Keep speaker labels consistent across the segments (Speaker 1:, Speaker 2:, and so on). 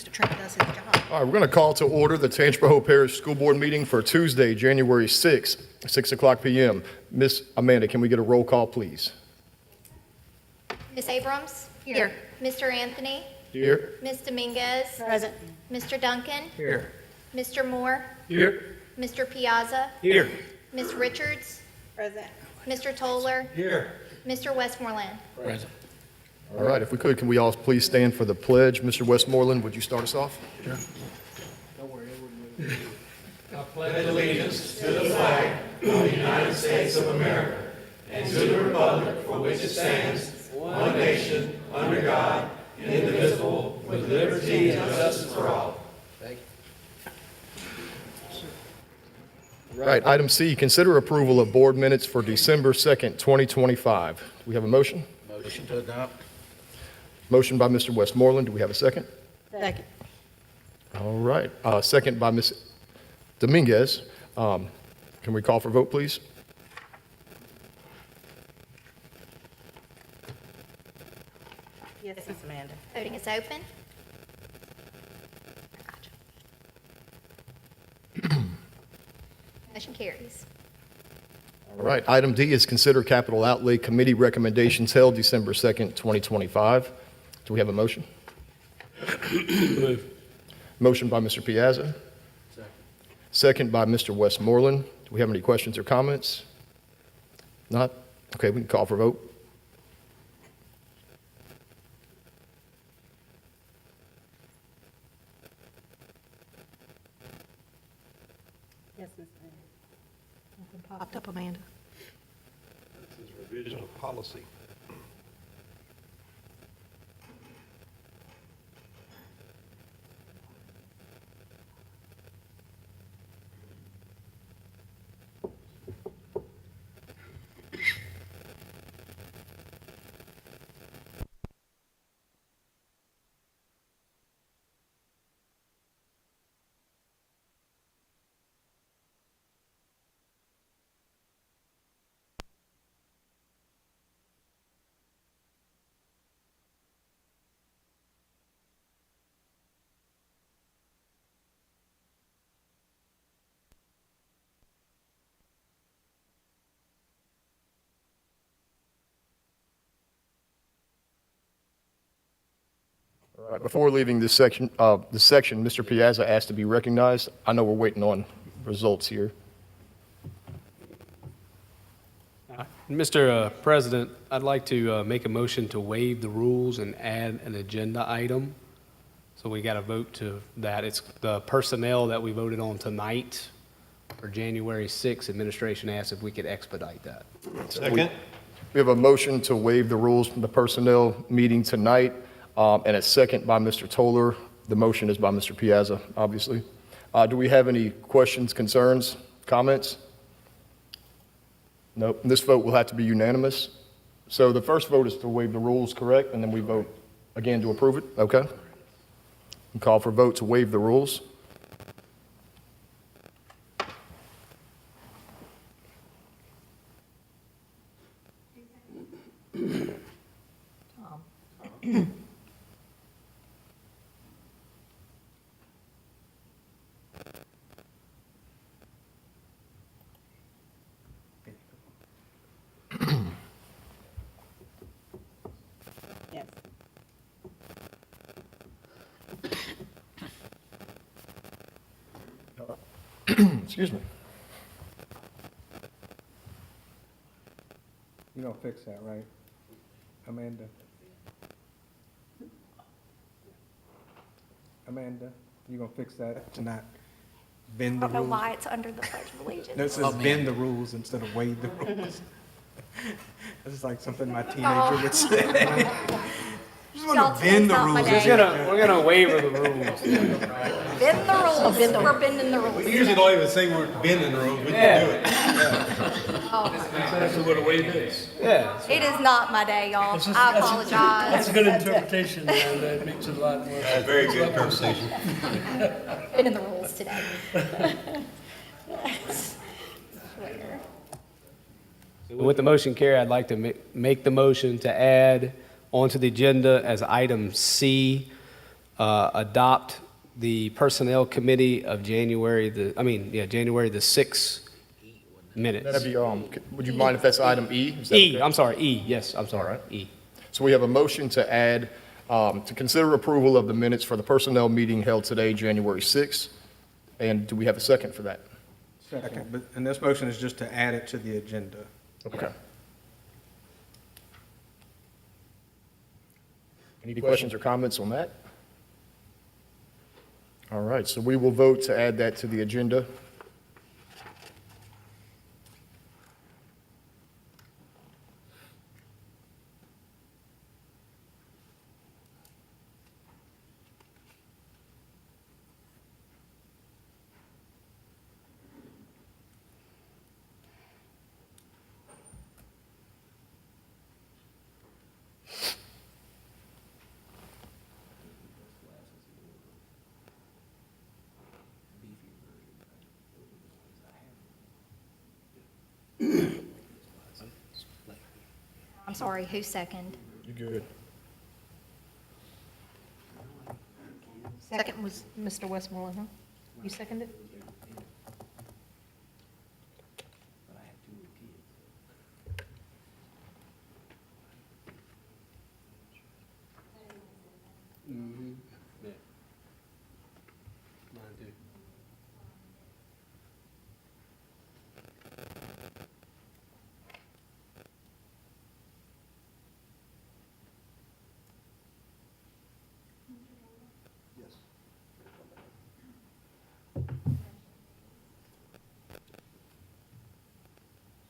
Speaker 1: Trent does his job.
Speaker 2: All right, we're going to call to order the Tangipahoa Parish School Board meeting for Tuesday, January 6th, 6 o'clock p.m. Miss Amanda, can we get a roll call, please?
Speaker 3: Ms. Abrams?
Speaker 1: Here.
Speaker 3: Mr. Anthony?
Speaker 2: Here.
Speaker 3: Ms. Dominguez?
Speaker 1: Present.
Speaker 3: Mr. Duncan?
Speaker 4: Here.
Speaker 3: Mr. Moore?
Speaker 4: Here.
Speaker 3: Mr. Piazza?
Speaker 4: Here.
Speaker 3: Ms. Richards?
Speaker 1: Present.
Speaker 3: Mr. Toller?
Speaker 4: Here.
Speaker 3: Mr. Westmoreland?
Speaker 4: Present.
Speaker 2: All right, if we could, can we all please stand for the pledge? Mr. Westmoreland, would you start us off?
Speaker 4: I pledge allegiance to the flag of the United States of America and to the republic for which it stands, one nation, under God, indivisible, with liberty and justice for all.
Speaker 2: Right, item C, consider approval of board minutes for December 2nd, 2025. Do we have a motion?
Speaker 4: Motion to adopt.
Speaker 2: Motion by Mr. Westmoreland, do we have a second?
Speaker 1: Second.
Speaker 2: All right, second by Ms. Dominguez. Can we call for vote, please?
Speaker 1: Yes, Miss Amanda.
Speaker 3: Voting is open. Motion carries.
Speaker 2: All right, item D is consider capital outlay committee recommendations held December 2nd, 2025. Do we have a motion?
Speaker 4: Move.
Speaker 2: Motion by Mr. Piazza. Second by Mr. Westmoreland. Do we have any questions or comments? Not? Okay, we can call for vote.
Speaker 1: Yes, Miss Amanda. Nothing popped up, Amanda.
Speaker 5: This is revision of policy.
Speaker 2: All right, before leaving this section, Mr. Piazza asked to be recognized. I know we're waiting on results here.
Speaker 6: Mr. President, I'd like to make a motion to waive the rules and add an agenda item. So we got to vote to that. It's the personnel that we voted on tonight for January 6th. Administration asked if we could expedite that.
Speaker 5: Second?
Speaker 2: We have a motion to waive the rules from the personnel meeting tonight, and a second by Mr. Toller. The motion is by Mr. Piazza, obviously. Do we have any questions, concerns, comments? Nope. This vote will have to be unanimous. So the first vote is to waive the rules, correct? And then we vote again to approve it? Okay. And call for vote to waive the rules.
Speaker 1: Yes.
Speaker 2: Excuse me.
Speaker 7: You gonna fix that, right? Amanda? Amanda, you gonna fix that to not bend the
Speaker 3: I don't know
Speaker 7: rules?
Speaker 3: why it's under the Pledge of Allegiance.
Speaker 7: No, it says bend the rules instead of waive the rules. This is like something my teenager would say. Just
Speaker 3: Y'all,
Speaker 7: wanna
Speaker 3: today's
Speaker 7: bend the
Speaker 3: not my
Speaker 7: rules.
Speaker 3: day.
Speaker 6: We're gonna waiver the rules.
Speaker 3: Bend the rules. We're bending the rules.
Speaker 5: We usually don't even say we're bending the rules, we can do it.
Speaker 4: That's what a waive is.
Speaker 6: Yeah.
Speaker 3: It is not my day, y'all. I apologize.
Speaker 4: That's a good interpretation, and that makes it a lot more.
Speaker 5: Very good conversation.
Speaker 3: Bending the rules today. Swear.
Speaker 6: With the motion carry, I'd like to make the motion to add onto the agenda as item C, adopt the Personnel Committee of January the 6th minutes.
Speaker 2: That'd be, would you mind if that's item E? Is that
Speaker 6: E,
Speaker 2: okay?
Speaker 6: I'm sorry, E, yes, I'm sorry, E.
Speaker 2: So we have a motion to add, to consider approval of the minutes for the personnel meeting held today, January 6th. And do we have a second for that?
Speaker 7: Second, and this motion is just to add it to the agenda.
Speaker 2: Okay. Any questions or comments on that? All right, so we will vote to add that to the agenda.
Speaker 3: I'm sorry, who's second?
Speaker 2: You good?
Speaker 1: Second was Mr. Westmoreland, huh? You seconded?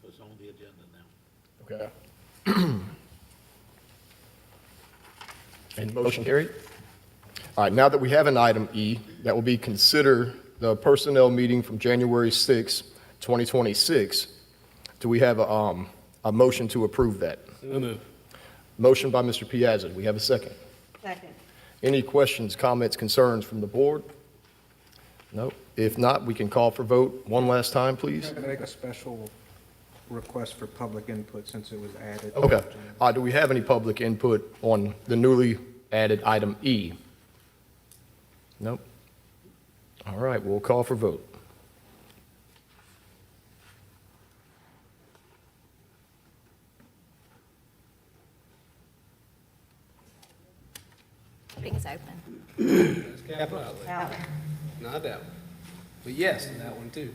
Speaker 4: So it's on the agenda now.
Speaker 2: Okay. And motion carried? All right, now that we have an item E, that will be consider the personnel meeting from January 6, 2026. Do we have a motion to approve that?
Speaker 6: So moved.
Speaker 2: Motion by Mr. Piazza. Do we have a second?
Speaker 1: Second.
Speaker 2: Any questions, comments, concerns from the board? No? If not, we can call for vote one last time, please.
Speaker 7: I'm going to make a special request for public input since it was added.
Speaker 2: Okay. Do we have any public input on the newly added item E? Nope. All right, we'll call for vote.
Speaker 3: Voting is open.
Speaker 6: That's capital outlay. Not that one. But yes, that one too.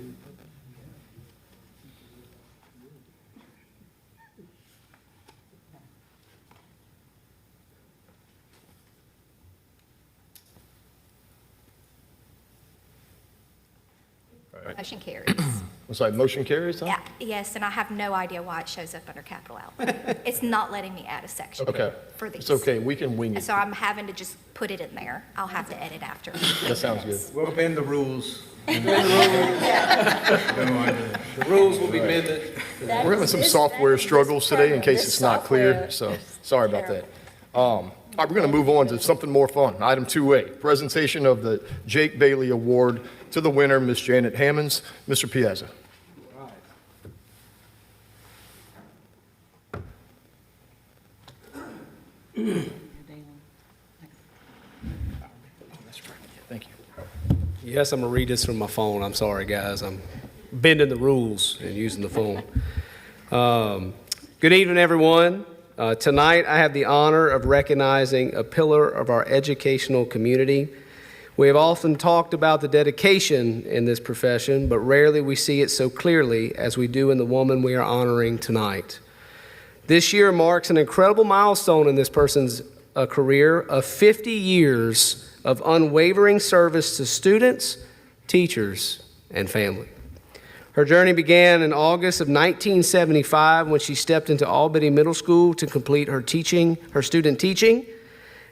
Speaker 3: Motion carries.
Speaker 2: I'm sorry, motion carries, huh?
Speaker 3: Yeah, yes, and I have no idea why it shows up under capital outlay. It's not letting me add a section
Speaker 2: Okay.
Speaker 3: for these.
Speaker 2: It's okay, we can wing
Speaker 3: And
Speaker 2: it.
Speaker 3: so I'm having to just put it in there. I'll have to edit after.
Speaker 2: That sounds good.
Speaker 7: We'll bend the rules.
Speaker 6: The rules will be bended.
Speaker 2: We're having some software struggles today in case it's not clear, so sorry about that. All right, we're going to move on to something more fun. Item 2A, presentation of the Jake Bailey Award to the winner, Miss Janet Hammonds. Mr. Piazza. Thank you.
Speaker 6: Yes, I'm gonna read this from my phone. I'm sorry, guys. I'm bending the rules and using the phone. Good evening, everyone. Tonight, I have the honor of recognizing a pillar of our educational community. We have often talked about the dedication in this profession, but rarely we see it so clearly as we do in the woman we are honoring tonight. This year marks an incredible milestone in this person's career of 50 years of unwavering service to students, teachers, and family. Her journey began in August of 1975 when she stepped into Albany Middle School to complete her student teaching.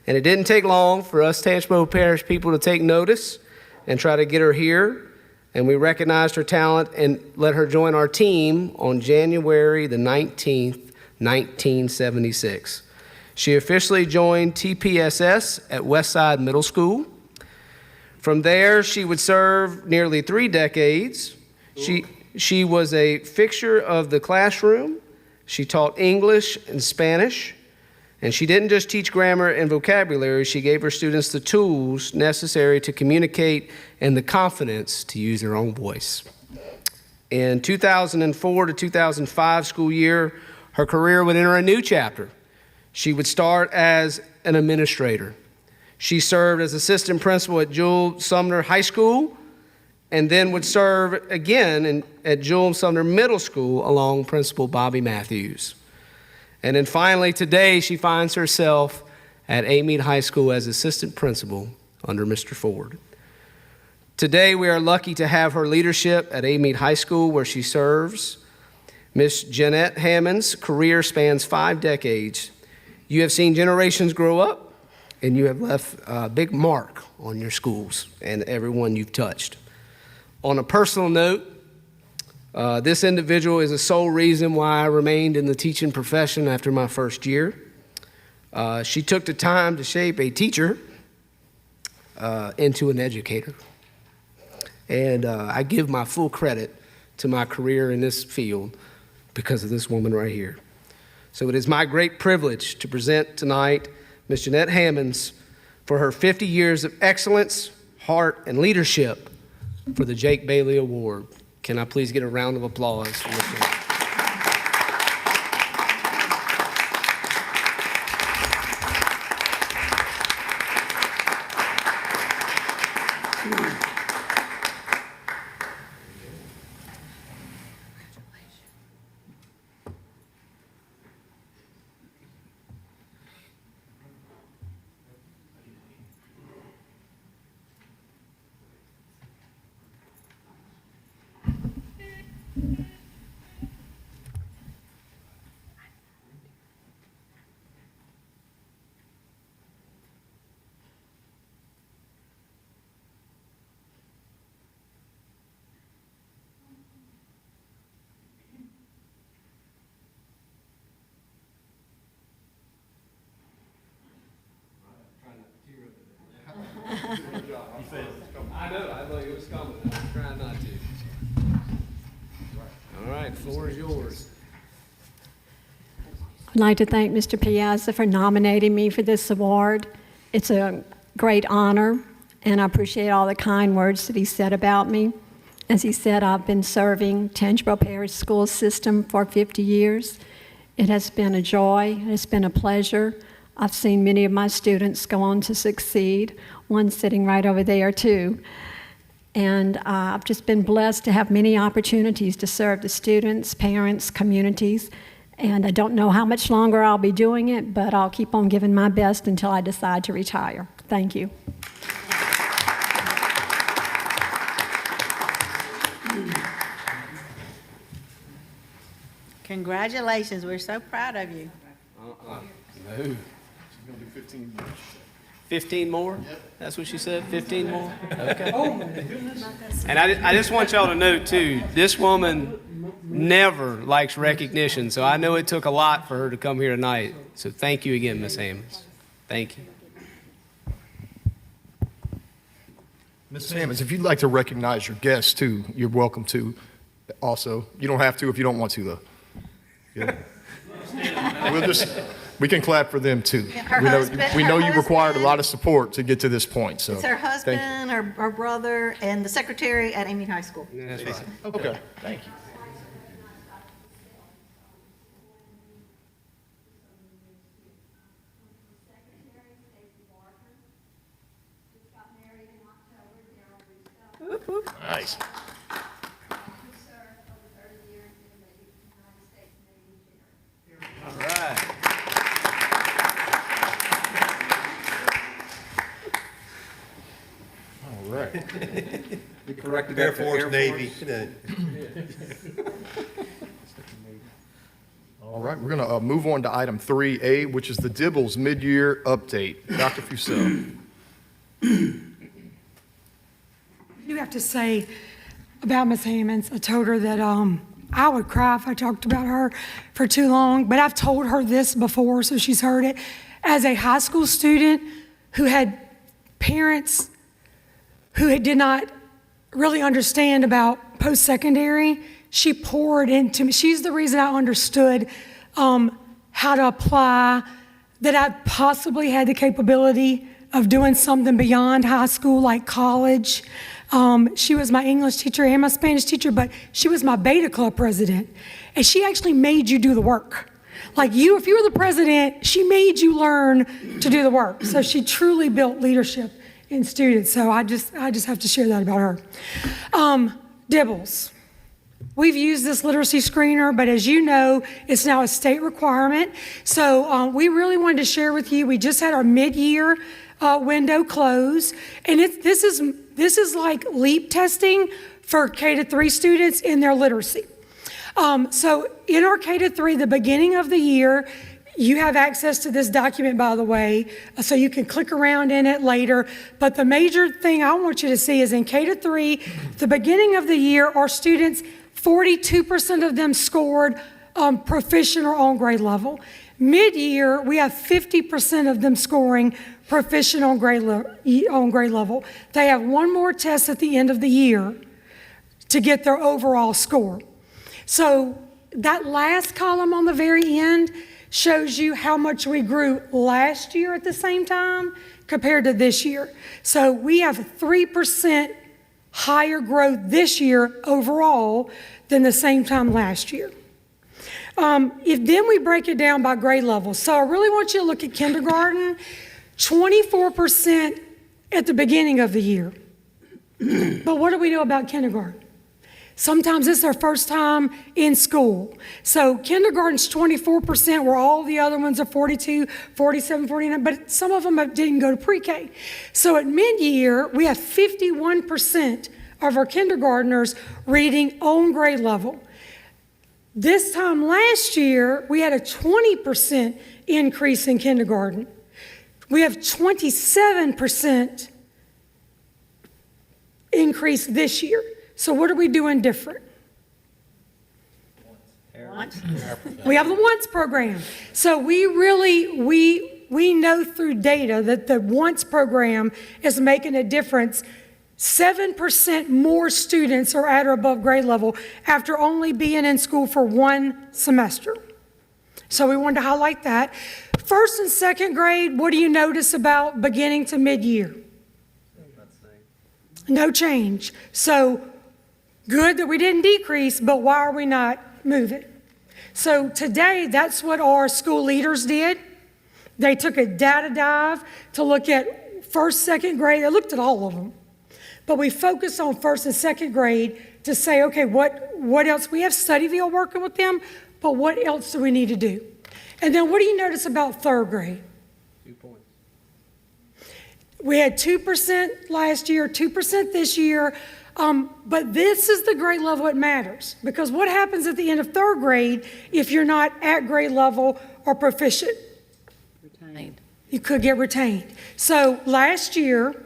Speaker 6: And it didn't take long for us Tangipahoa Parish people to take notice and try to get her here. And we recognized her talent and let her join our team on January the 19th, 1976. She officially joined TPSS at Westside Middle School. From there, she would serve nearly 3 decades. She was a fixture of the classroom. She taught English and Spanish,
Speaker 8: And she didn't just teach grammar and vocabulary, she gave her students the tools necessary to communicate and the confidence to use their own voice. In 2004 to 2005 school year, her career would enter a new chapter. She would start as an administrator. She served as assistant principal at Jewel Sumner High School and then would serve again at Jewel Sumner Middle School along Principal Bobby Matthews. And then finally today she finds herself at Amite High School as assistant principal under Mr. Ford. Today we are lucky to have her leadership at Amite High School where she serves. Miss Jeanette Hammond's career spans 5 decades. You have seen generations grow up, and you have left a big mark on your schools and everyone you've touched. On a personal note, this individual is the sole reason why I remained in the teaching profession after my first year. She took the time to shape a teacher into an educator. And I give my full credit to my career in this field because of this woman right here. So it is my great privilege to present tonight Ms. Jeanette Hammonds for her 50 years of excellence, heart, and leadership for the Jake Bailey Award. Can I please get a round of applause for Ms. Jeanette? I know, I thought it was coming. I was trying not to. All right, floor is yours.
Speaker 1: I'd like to thank Mr. Piazza for nominating me for this award. It's a great honor, and I appreciate all the kind words that he said about me. As he said, I've been serving Tangipahoa Parish School System for 50 years. It has been a joy. It's been a pleasure. I've seen many of my students go on to succeed, one sitting right over there too. And I've just been blessed to have many opportunities to serve the students, parents, communities. And I don't know how much longer I'll be doing it, but I'll keep on giving my best until I decide to retire. Thank you.
Speaker 9: Congratulations, we're so proud of you.
Speaker 8: No. 15 more? Yep. That's what she said, 15 more? Okay. Oh, my goodness. And I just want y'all to know, too, this woman never likes recognition, so I know it took a lot for her to come here tonight. So thank you again, Ms. Hammonds. Thank you.
Speaker 2: Ms. Hammonds, if you'd like to recognize your guests, too, you're welcome to also. You don't have to if you don't want to, though. Yeah. We can clap for them, too.
Speaker 9: Yeah,
Speaker 2: we know you required a lot of support to get to this point, so.
Speaker 9: It's her husband, her brother, and the secretary at Amite High School.
Speaker 8: That's right.
Speaker 2: Okay, thank you. Nice.
Speaker 8: All right.
Speaker 2: All right.
Speaker 8: You corrected
Speaker 5: Air
Speaker 8: that to
Speaker 5: Force, Navy.
Speaker 2: All right, we're going to move on to item 3A, which is the Dibbles mid-year update. Dr. Fussell.
Speaker 10: I do have to say about Ms. Hammonds, I told her that I would cry if I talked about her for too long, but I've told her this before, so she's heard it. As a high school student who had parents who did not really understand about post-secondary, she poured into me. She's the reason I understood how to apply that I possibly had the capability of doing something beyond high school, like college. She was my English teacher and my Spanish teacher, but she was my Beta Club president. And she actually made you do the work. Like you, if you were the president, she made you learn to do the work. So she truly built leadership in students. So I just have to share that about her. Dibbles. We've used this literacy screener, but as you know, it's now a state requirement. So we really wanted to share with you, we just had our mid-year window close, and this is like LEAP testing for K-3 students in their literacy. So in our K-3, the beginning of the year, you have access to this document, by the way, so you can click around in it later. But the major thing I want you to see is in K-3, the beginning of the year, our students, 42% of them scored proficient or on grade level. Mid-year, we have 50% of them scoring proficient on grade level. They have one more test at the end of the year to get their overall score. So that last column on the very end shows you how much we grew last year at the same time compared to this year. So we have 3% higher growth this year overall than the same time last year. If then we break it down by grade level. So I really want you to look at kindergarten, 24% at the beginning of the year. But what do we know about kindergarten? Sometimes it's their first time in school. So kindergarten's 24%, where all the other ones are 42, 47, 49, but some of them didn't go to pre-K. So at mid-year, we have 51% of our kindergartners reading on grade level. This time last year, we had a 20% increase in kindergarten. We have 27% increase this year. So what are we doing different? We have the once program. So we know through data that the once program is making a difference. 7% more students are at or above grade level after only being in school for one semester. So we wanted to highlight that. First and second grade, what do you notice about beginning to mid-year? No change. So good that we didn't decrease, but why are we not moving? So today, that's what our school leaders did. They took a data dive to look at first, second grade. They looked at all of them. But we focused on first and second grade to say, okay, what else? We have Studyville working with them, but what else do we need to do? And then what do you notice about third grade?
Speaker 6: 2 points.
Speaker 10: We had 2% last year, 2% this year. But this is the grade level that matters, because what happens at the end of third grade if you're not at grade level or proficient?
Speaker 9: Retained.
Speaker 10: You could get retained. So last year,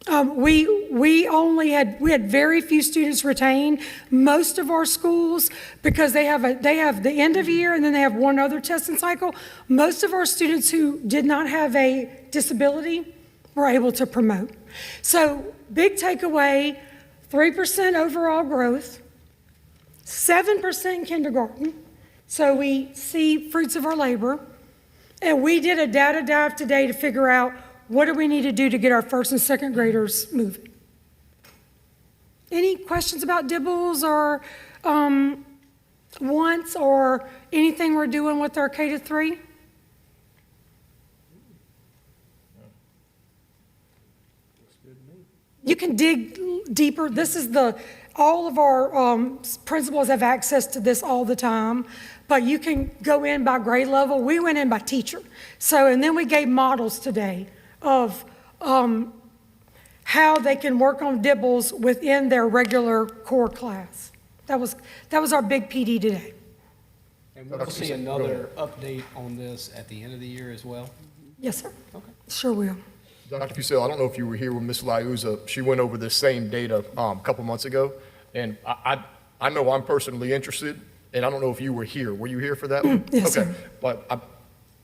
Speaker 10: we had very few students retained. Most of our schools, because they have the end of year and then they have one other testing cycle. Most of our students who did not have a disability were able to promote. So big takeaway. 3% overall growth, 7% in kindergarten, so we see fruits of our labor, and we did a data dive today to figure out what do we need to do to get our first and second graders moving. Any questions about Dibbles or once or anything we're doing with our K-3? You can dig deeper. This is all of our principals have access to this all the time, but you can go in by grade level. We went in by teacher. So, and then we gave models today of how they can work on Dibbles within their regular core class. That was our big PD today.
Speaker 6: And we'll see another update on this at the end of the year as well?
Speaker 10: Yes, sir.
Speaker 6: Okay.
Speaker 10: Sure will.
Speaker 2: Dr. Fussell, I don't know if you were here when Ms. Liuza, she went over this same data a couple months ago, and I know I'm personally interested, and I don't know if you were here. Were you here for that one?
Speaker 10: Yes,
Speaker 2: okay.
Speaker 10: sir.
Speaker 2: But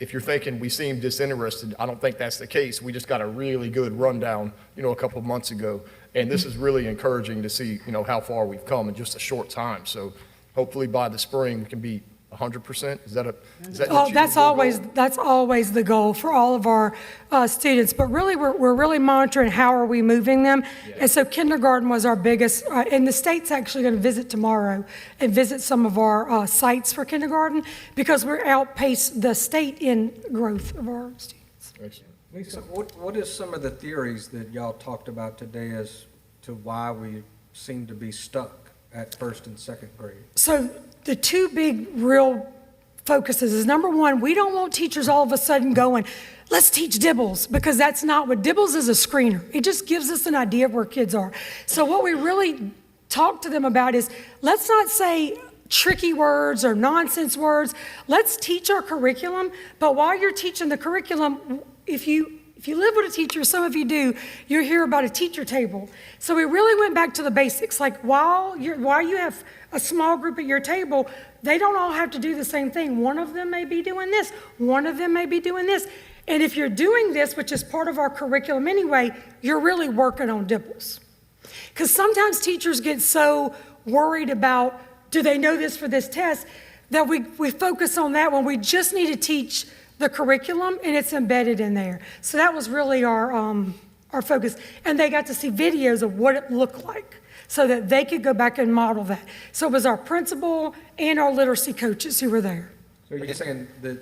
Speaker 2: if you're thinking we seem disinterested, I don't think that's the case. We just got a really good rundown, a couple of months ago, and this is really encouraging to see, how far we've come in just a short time. So hopefully by the spring we can be 100%? Is that an
Speaker 10: Oh, that's
Speaker 2: achievable goal?
Speaker 10: always the goal for all of our students. But really, we're really monitoring how are we moving them. And so kindergarten was our biggest, and the state's actually going to visit tomorrow and visit some of our sites for kindergarten because we're outpace the state in growth of our students.
Speaker 2: Excellent.
Speaker 7: Lisa, what is some of the theories that y'all talked about today as to why we seem to be stuck at first and second grade?
Speaker 10: So the two big real focuses is number one, we don't want teachers all of a sudden going, let's teach Dibbles, because that's not what Dibbles is a screener. It just gives us an idea of where kids are. So what we really talk to them about is let's not say tricky words or nonsense words. Let's teach our curriculum, but while you're teaching the curriculum, if you live with a teacher, some of you do, you'll hear about a teacher table. So we really went back to the basics. Like while you have a small group at your table, they don't all have to do the same thing. One of them may be doing this. One of them may be doing this. And if you're doing this, which is part of our curriculum anyway, you're really working on Dibbles. Because sometimes teachers get so worried about, do they know this for this test, that we focus on that when we just need to teach the curriculum, and it's embedded in there. So that was really our focus. And they got to see videos of what it looked like so that they could go back and model that. So it was our principal and our literacy coaches who were there.
Speaker 7: So you're saying that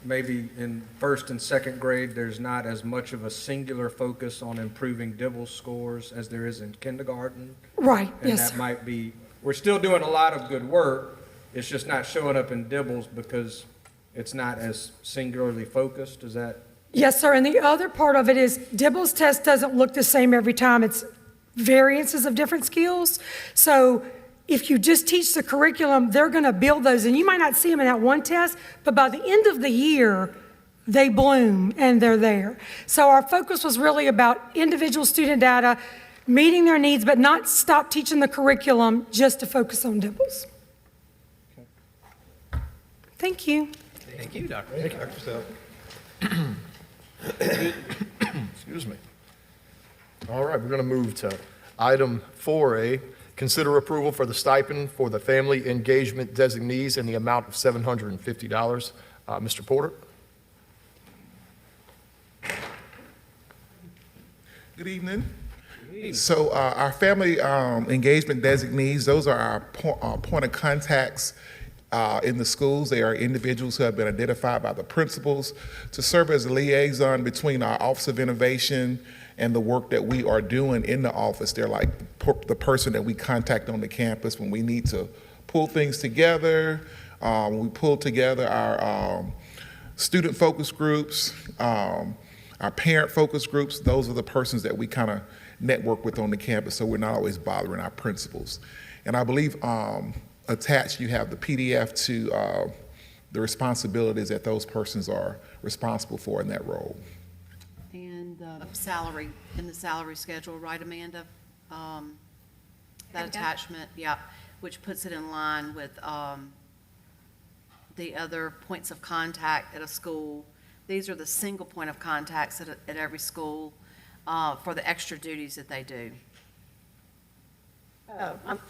Speaker 7: maybe in first and second grade, there's not as much of a singular focus on improving Dibbles scores as there is in kindergarten?
Speaker 10: Right,
Speaker 7: And
Speaker 10: yes,
Speaker 7: that
Speaker 10: sir.
Speaker 7: might be, we're still doing a lot of good work, it's just not showing up in Dibbles because it's not as singularly focused, is that?
Speaker 10: Yes, sir. And the other part of it is Dibbles test doesn't look the same every time. It's variances of different skills. So if you just teach the curriculum, they're going to build those. And you might not see them in that one test, but by the end of the year, they bloom and they're there. So our focus was really about individual student data, meeting their needs, but not stop teaching the curriculum just to focus on Dibbles. Thank you.
Speaker 5: Thank you, Dr. Dr.
Speaker 2: Excuse me. All right, we're going to move to item 4A, consider approval for the stipend for the family engagement designees in the amount of $750. Mr. Porter?
Speaker 11: Good evening. So our family engagement designees, those are our point of contacts in the schools. They are individuals who have been identified by the principals to serve as a liaison between our Office of Innovation and the work that we are doing in the office. They're like the person that we contact on the campus when we need to pull things together. When we pull together our student focus groups, our parent focus groups, those are the persons that we kind of network with on the campus, so we're not always bothering our principals. And I believe attached, you have the PDF to the responsibilities that those persons are responsible for in that role.
Speaker 12: And salary, in the salary schedule, right, Amanda? That attachment, yeah, which puts it in line with the other points of contact at a school. These are the single point of contacts at every school for the extra duties that they do.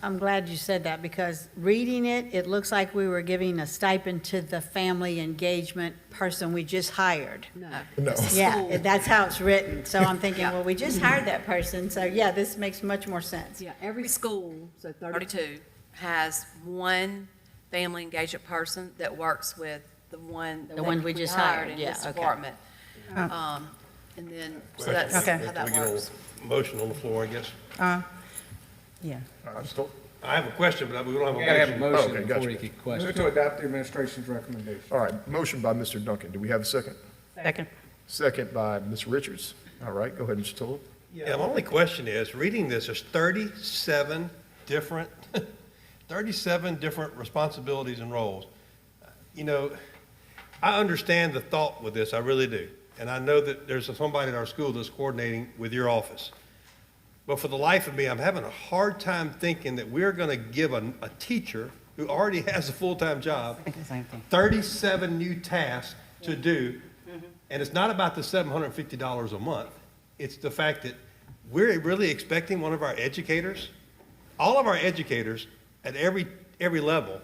Speaker 13: I'm glad you said that, because reading it, it looks like we were giving a stipend to the family engagement person we just hired.
Speaker 12: No.
Speaker 13: Yeah, that's how it's written. So I'm thinking,
Speaker 12: Yeah.
Speaker 13: well, we just hired that person, so yeah, this makes much more sense.
Speaker 12: Yeah, every school, so 32, has one family engagement person that works with the one that
Speaker 13: we just
Speaker 12: hired
Speaker 13: hired,
Speaker 12: in
Speaker 13: yeah,
Speaker 12: this
Speaker 13: okay.
Speaker 12: department. And then, so that's how
Speaker 5: Can
Speaker 12: that
Speaker 5: we get a
Speaker 12: works.
Speaker 5: motion on the floor, I guess?
Speaker 13: Yeah.
Speaker 5: I have a question, but we don't have
Speaker 6: We gotta have a
Speaker 5: a
Speaker 6: motion
Speaker 2: Okay,
Speaker 6: before
Speaker 2: gotcha.
Speaker 6: you get
Speaker 7: Move
Speaker 6: questions.
Speaker 7: to adopt the administration's recommendation.
Speaker 2: All right, motion by Mr. Duncan. Do we have a second?
Speaker 13: Second.
Speaker 2: Second by Ms. Richards. All right, go ahead, Mr. Toll.
Speaker 5: Yeah, my only question is, reading this, there's 37 different, 37 different responsibilities and roles. You know, I understand the thought with this, I really do. And I know that there's somebody at our school that's coordinating with your office. But for the life of me, I'm having a hard time thinking that we're going to give a teacher who already has a full-time job 37 new tasks to do. And it's not about the $750 a month. It's the fact that we're really expecting one of our educators, all of our educators at every level,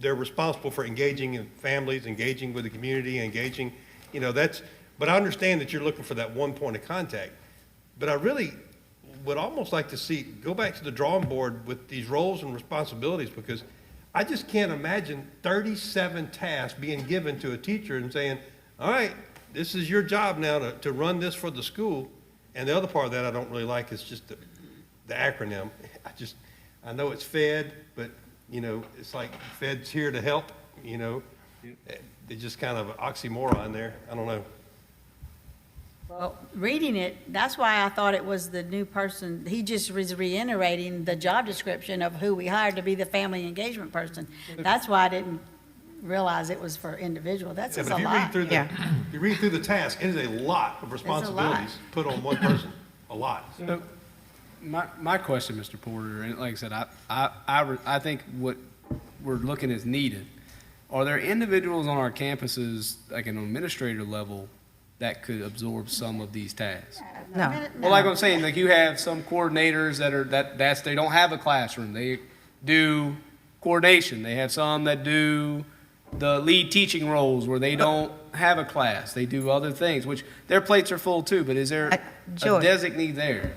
Speaker 5: they're responsible for engaging in families, engaging with the community, engaging, but I understand that you're looking for that one point of contact. But I really would almost like to go back to the drawing board with these roles and responsibilities, because I just can't imagine 37 tasks being given to a teacher and saying, all right, this is your job now to run this for the school. And the other part of that I don't really like is just the acronym. I know it's FED, but, it's like FED's here to help, It's just kind of an oxymoron there. I don't know.
Speaker 13: Well, reading it, that's why I thought it was the new person. He just was reiterating the job description of who we hired to be the family engagement person. That's why I didn't realize it was for individual. That's just a lot.
Speaker 5: You read through the task, it is a lot of responsibilities put on one person, a lot.
Speaker 6: So, my question, Mr. Porter, and like I said, I think what we're looking is needed. Are there individuals on our campuses, like an administrator level, that could absorb some of these tasks?
Speaker 9: No.
Speaker 6: Well, like I'm saying, like you have some coordinators they don't have a classroom. They do coordination. They have some that do the lead teaching roles where they don't have a class. They do other things, which their plates are full too, but is there a designee there?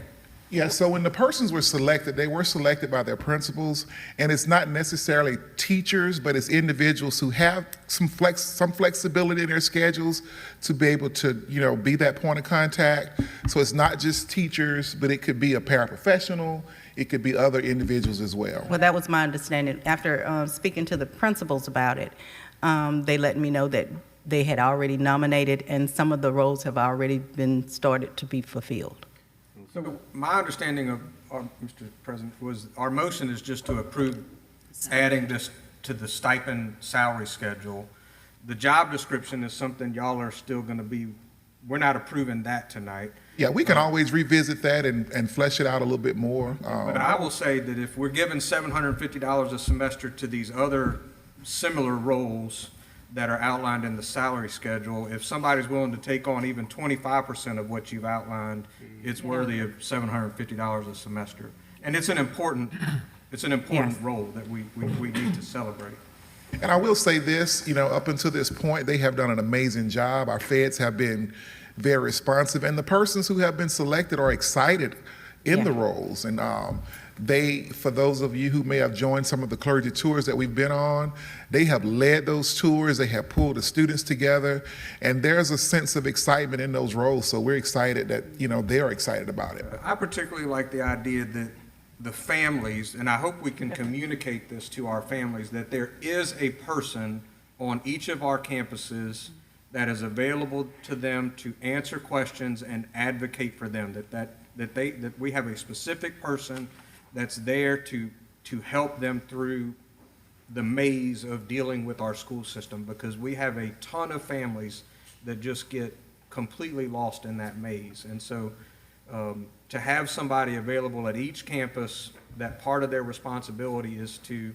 Speaker 11: Yeah, so when the persons were selected, they were selected by their principals, and it's not necessarily teachers, but it's individuals who have some flexibility in their schedules to be able to, be that point of contact. So it's not just teachers, but it could be a paraprofessional, it could be other individuals as well.
Speaker 14: Well, that was my understanding. After speaking to the principals about it, they let me know that they had already nominated, and some of the roles have already been started to be fulfilled.
Speaker 7: So my understanding of, Mr. President, was our motion is just to approve adding this to the stipend salary schedule. The job description is something y'all are still going to be, we're not approving that tonight.
Speaker 11: Yeah, we can always revisit that and flesh it out a little bit more.
Speaker 7: But I will say that if we're giving $750 a semester to these other similar roles that are outlined in the salary schedule, if somebody's willing to take on even 25% of what you've outlined, it's worthy of $750 a semester. And it's an important role that we need to celebrate.
Speaker 11: And I will say this, up until this point, they have done an amazing job. Our feds have been very responsive, and the persons who have been selected are excited in the roles. And for those of you who may have joined some of the clergy tours that we've been on, they have led those tours, they have pulled the students together, and there's a sense of excitement in those roles. So we're excited that, they're excited about it.
Speaker 7: I particularly like the idea that the families, and I hope we can communicate this to our families, that there is a person on each of our campuses that is available to them to answer questions and advocate for them, that we have a specific person that's there to help them through the maze of dealing with our school system, because we have a ton of families that just get completely lost in that maze. And so to have somebody available at each campus, that part of their responsibility is to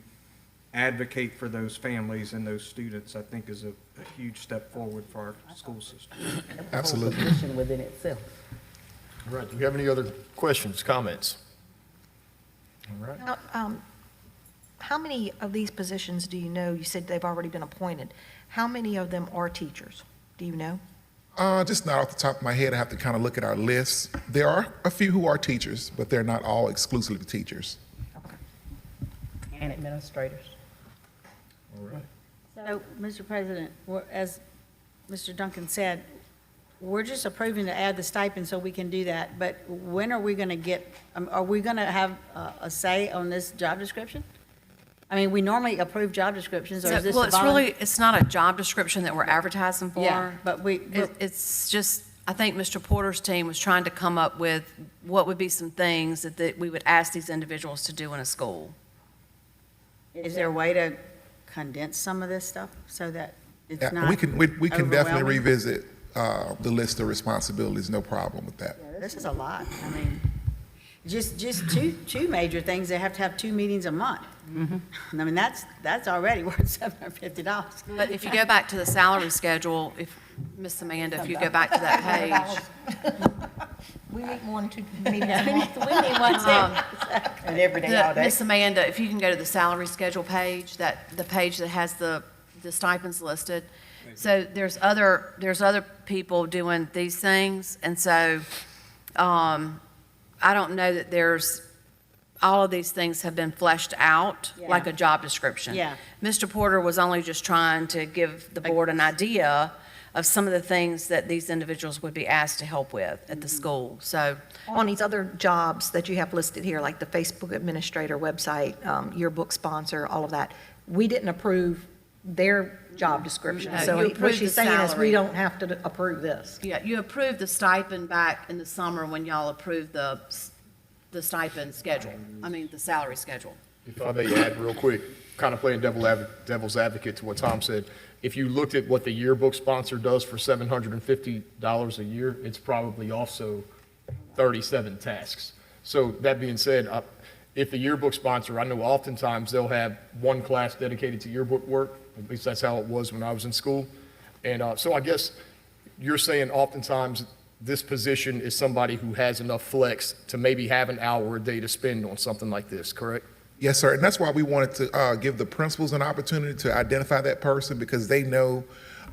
Speaker 7: advocate for those families and those students, I think is a huge step forward for our school system.
Speaker 11: Absolutely.
Speaker 14: Within itself.
Speaker 2: All right, do we have any other questions, comments? All right.
Speaker 9: Now, how many of these positions do you know? You said they've already been appointed. How many of them are teachers? Do you know?
Speaker 11: Just not off the top of my head. I have to kind of look at our list. There are a few who are teachers, but they're not all exclusively teachers.
Speaker 9: Okay.
Speaker 14: And administrators.
Speaker 2: All right.
Speaker 13: So, Mr. President, as Mr. Duncan said, we're just approving to add the stipend so we can do that, but when are we going to get, are we going to have a say on this job description? I mean, we normally approve job descriptions, or is this
Speaker 12: It's not a job description that we're advertising for.
Speaker 13: Yeah, but
Speaker 12: It's just, I think Mr. Porter's team was trying to come up with what would be some things that we would ask these individuals to do in a school.
Speaker 13: Is there a way to condense some of this stuff so that it's
Speaker 11: Yeah,
Speaker 13: not
Speaker 11: we can definitely
Speaker 13: overwhelming?
Speaker 11: revisit the list of responsibilities. No problem with that.
Speaker 13: This is a lot. I mean, just two major things. They have to have 2 meetings a month. I mean, that's already worth $750.
Speaker 12: But if you go back to the salary schedule, if, Miss Amanda, if you go back to that page,
Speaker 9: We need one, two meetings a month.
Speaker 13: We need one too.
Speaker 9: And every day, all day.
Speaker 12: Miss Amanda, if you can go to the salary schedule page, the page that has the stipends listed. So there's other people doing these things, and so, I don't know that all of these things have been fleshed out like a job description.
Speaker 13: Yeah.
Speaker 12: Mr. Porter was only just trying to give the board an idea of some of the things that these individuals would be asked to help with at the school, so.
Speaker 9: On these other jobs that you have listed here, like the Facebook administrator website, yearbook sponsor, all of that, we didn't approve their job description.
Speaker 12: No,
Speaker 9: So
Speaker 12: you
Speaker 9: what
Speaker 12: approved
Speaker 9: she's
Speaker 12: the
Speaker 9: saying is
Speaker 12: salary.
Speaker 9: we don't have to approve this.
Speaker 12: Yeah, you approved the stipend back in the summer when y'all approved the stipend schedule, the salary schedule.
Speaker 2: If I may add real quick, kind of playing devil's advocate to what Tom said, if you looked at what the yearbook sponsor does for $750 a year, it's probably also 37 tasks. So that being said, if the yearbook sponsor, I know oftentimes they'll have one class dedicated to yearbook work, at least that's how it was when I was in school. And so I guess you're saying oftentimes this position is somebody who has enough flex to maybe have an hour a day to spend on something like this, correct?
Speaker 11: Yes, sir. And that's why we wanted to give the principals an opportunity to identify that person because they know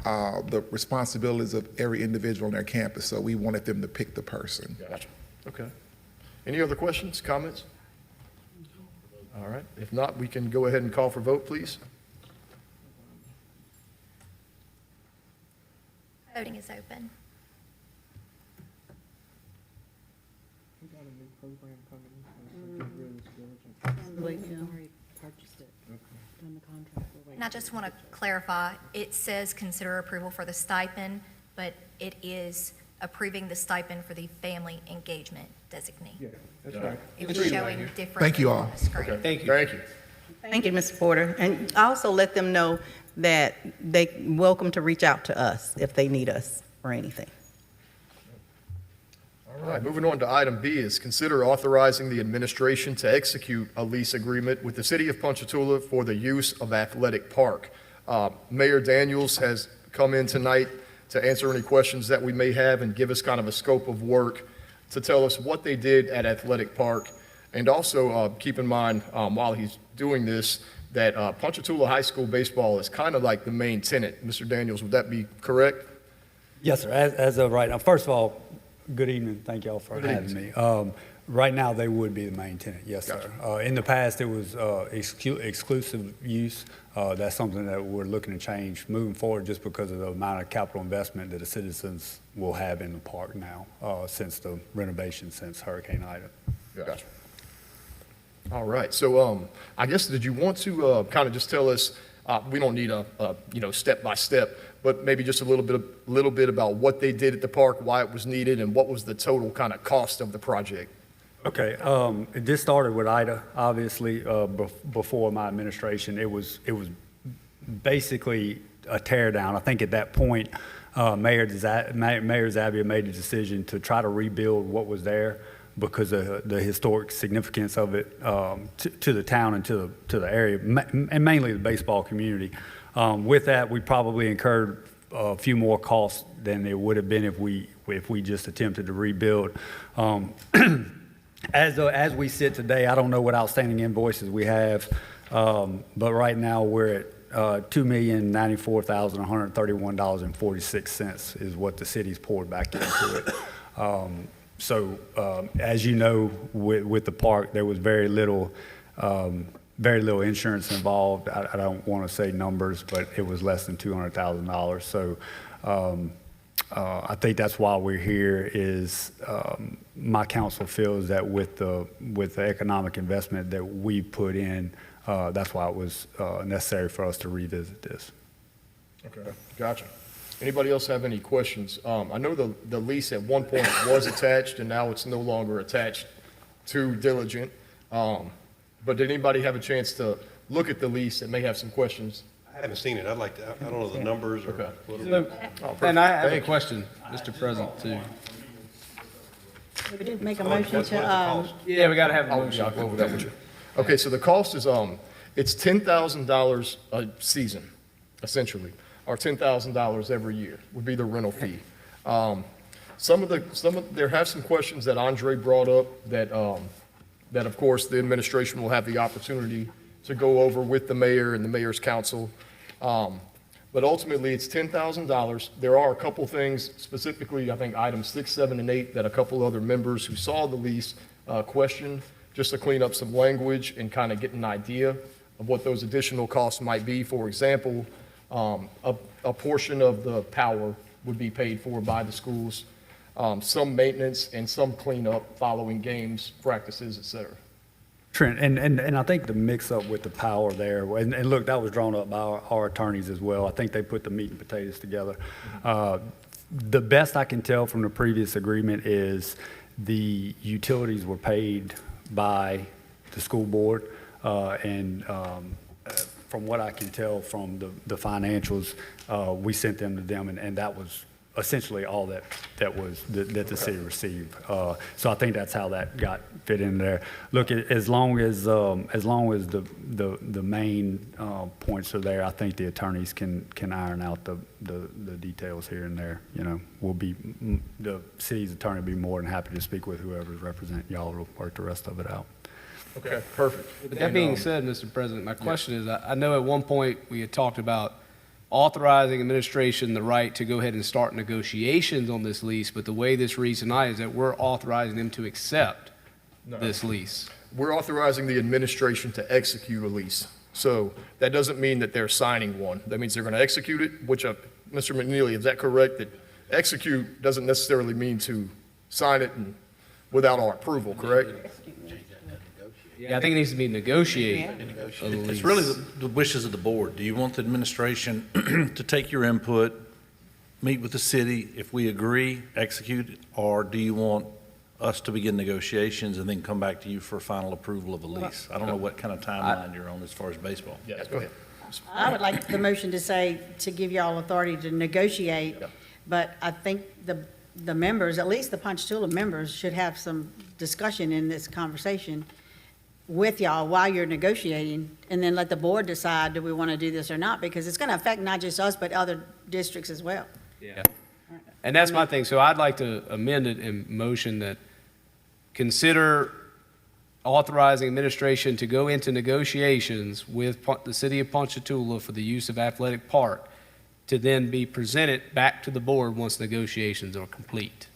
Speaker 11: the responsibilities of every individual on their campus. So we wanted them to pick the person.
Speaker 2: Gotcha. Okay. Any other questions, comments? All right. If not, we can go ahead and call for vote, please.
Speaker 3: Voting is open. And I just want to clarify, it says consider approval for the stipend, but it is approving the stipend for the family engagement designee.
Speaker 7: Yeah, that's right.
Speaker 3: It was showing different.
Speaker 11: Thank you all.
Speaker 3: on the screen.
Speaker 2: Okay. Thank you.
Speaker 14: Thank you, Mr. Porter. And also let them know that they welcome to reach out to us if they need us for anything.
Speaker 2: All right, moving on to item B is consider authorizing the administration to execute a lease agreement with the city of Ponchatoula for the use of Athletic Park. Mayor Daniels has come in tonight to answer any questions that we may have and give us kind of a scope of work to tell us what they did at Athletic Park. And also keep in mind, while he's doing this, that Ponchatoula High School baseball is kind of like the main tenant. Mr. Daniels, would that be correct?
Speaker 15: Yes, sir. As of right now, first of all, good evening. Thank y'all for having me. Right now, they would be the main tenant. Yes, sir. In the past, it was exclusive use. That's something that we're looking to change moving forward just because of the amount of capital investment that the citizens will have in the park now since the renovation since Hurricane Ida.
Speaker 2: Gotcha. All right. So I guess, did you want to kind of just tell us, we don't need a step by step, but maybe just a little bit about what they did at the park, why it was needed, and what was the total kind of cost of the project?
Speaker 15: Okay, this started with Ida, obviously, before my administration. It was basically a tear down. I think at that point, Mayor Zabia made a decision to try to rebuild what was there because of the historic significance of it to the town and to the area, and mainly the baseball community. With that, we probably incurred a few more costs than it would have been if we just attempted to rebuild. As we sit today, I don't know what outstanding invoices we have, but right now we're at $2,094,131.46 is what the city's poured back into it. So as you know, with the park, there was very little insurance involved. I don't want to say numbers, but it was less than $200,000. So I think that's why we're here is my council feels that with the economic investment that we put in, that's why it was necessary for us to revisit this.
Speaker 2: Okay, gotcha. Anybody else have any questions? I know the lease at one point was attached and now it's no longer attached to Diligent. But did anybody have a chance to look at the lease and may have some questions?
Speaker 5: I haven't seen it. I'd like to, I don't know the numbers or.
Speaker 2: Okay.
Speaker 6: And I have a question, Mr. President, too.
Speaker 13: We did make a motion to,
Speaker 6: Yeah, we got to have a
Speaker 2: I'll
Speaker 6: motion.
Speaker 2: go over that with you. Okay, so the cost is, it's $10,000 a season, essentially, or $10,000 every year would be the rental fee. There have some questions that Andre brought up that of course the administration will have the opportunity to go over with the mayor and the mayor's council. But ultimately, it's $10,000. There are a couple things, specifically, I think items 6, 7, and 8, that a couple other members who saw the lease questioned, just to clean up some language and kind of get an idea of what those additional costs might be. For example, a portion of the power would be paid for by the schools, some maintenance and some cleanup following games, practices, et cetera.
Speaker 15: Trent, and I think the mix-up with the power there, and look, that was drawn up by our attorneys as well. I think they put the meat and potatoes together. The best I can tell from the previous agreement is the utilities were paid by the school board, and from what I can tell from the financials, we sent them to them, and that was essentially all that the city received. So I think that's how that got fit in there. Look, as long as the main points are there, I think the attorneys can iron out the details here and there. You know, the city's attorney will be more than happy to speak with whoever's representing y'all to work the rest of it out.
Speaker 2: Okay, perfect.
Speaker 6: With that being said, Mr. President, my question is, I know at one point we had talked about authorizing administration the right to go ahead and start negotiations on this lease, but the way this reads tonight is that we're authorizing them to accept this lease.
Speaker 2: We're authorizing the administration to execute a lease. So that doesn't mean that they're signing one. That means they're going to execute it, which, Mr. McNeely, is that correct? That execute doesn't necessarily mean to sign it without our approval, correct?
Speaker 6: Yeah, I think it needs to be negotiated.
Speaker 16: It's really the wishes of the board. Do you want the administration to take your input, meet with the city, if we agree, execute it, or do you want us to begin negotiations and then come back to you for final approval of a lease? I don't know what kind of timeline you're on as far as baseball.
Speaker 2: Yes, go ahead.
Speaker 13: I would like the motion to say, to give y'all authority to negotiate, but I think the members, at least the Ponchatoula members, should have some discussion in this conversation with y'all while you're negotiating, and then let the board decide, do we want to do this or not? Because it's going to affect not just us, but other districts as well.
Speaker 6: Yeah. And that's my thing. So I'd like to amend it in motion that consider authorizing administration to go into negotiations with the city of Ponchatoula for the use of Athletic Park to then be presented back to the board once negotiations are complete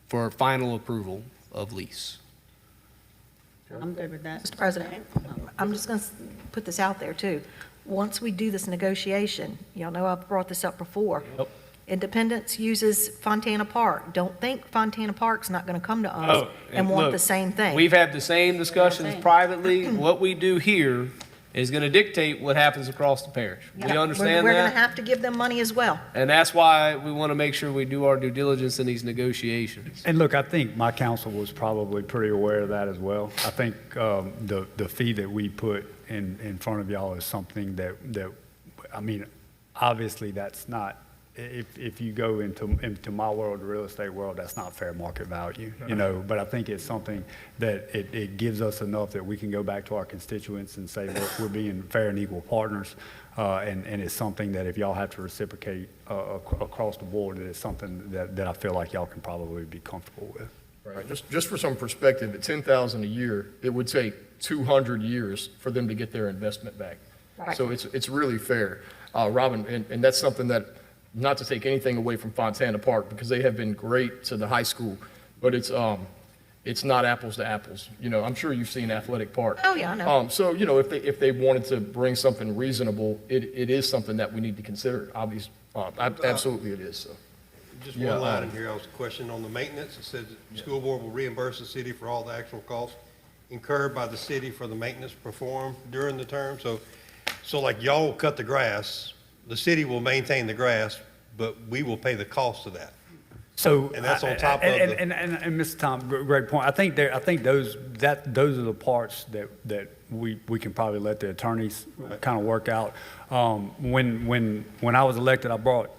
Speaker 6: for final approval of lease.
Speaker 13: I'm good with that.
Speaker 9: Mr. President, I'm just going to put this out there, too. Once we do this negotiation, y'all know I've brought this up before.
Speaker 6: Yep.
Speaker 9: Independence uses Fontana Park. Don't think Fontana Park's not going to come to us and want
Speaker 6: look,
Speaker 9: the same thing.
Speaker 6: We've had the same discussions privately. What we do here is going to dictate what happens across the parish.
Speaker 9: Yeah,
Speaker 6: We understand
Speaker 9: We're
Speaker 6: that.
Speaker 9: going to have to give them money as well.
Speaker 6: And that's why we want to make sure we do our due diligence in these negotiations.
Speaker 15: And look, I think my council was probably pretty aware of that as well. I think the fee that we put in front of y'all is something that I mean, obviously that's not, if you go into my world, the real estate world, that's not fair market value, you know, but I think it's something that it gives us enough that we can go back to our constituents and say, look, we're being fair and equal partners, and it's something that if y'all have to reciprocate across the board, it's something that I feel like y'all can probably be comfortable with.
Speaker 2: Right. Just for some perspective, at $10,000 a year, it would take 200 years for them to get their investment back.
Speaker 9: Right.
Speaker 2: So it's really fair. Robin, and that's something that, not to take anything away from Fontana Park, because they have been great to the high school, but it's not apples to apples. You know, I'm sure you've seen Athletic Park.
Speaker 9: Oh, yeah, I know.
Speaker 2: So, you know, if they wanted to bring something reasonable, it is something that we need to consider. Obviously, absolutely it is, so.
Speaker 5: Just one line in here, I was questioning on the maintenance. It says that the school board will reimburse the city for all the actual costs incurred by the city for the maintenance performed during the term. So like y'all will cut the grass, the city will maintain the grass, but we will pay the cost of that.
Speaker 15: So,
Speaker 5: And that's on top of the.
Speaker 15: And Mr. Tom, great point. I think those are the parts that we can probably let the attorneys kind of work out. When I was elected, I brought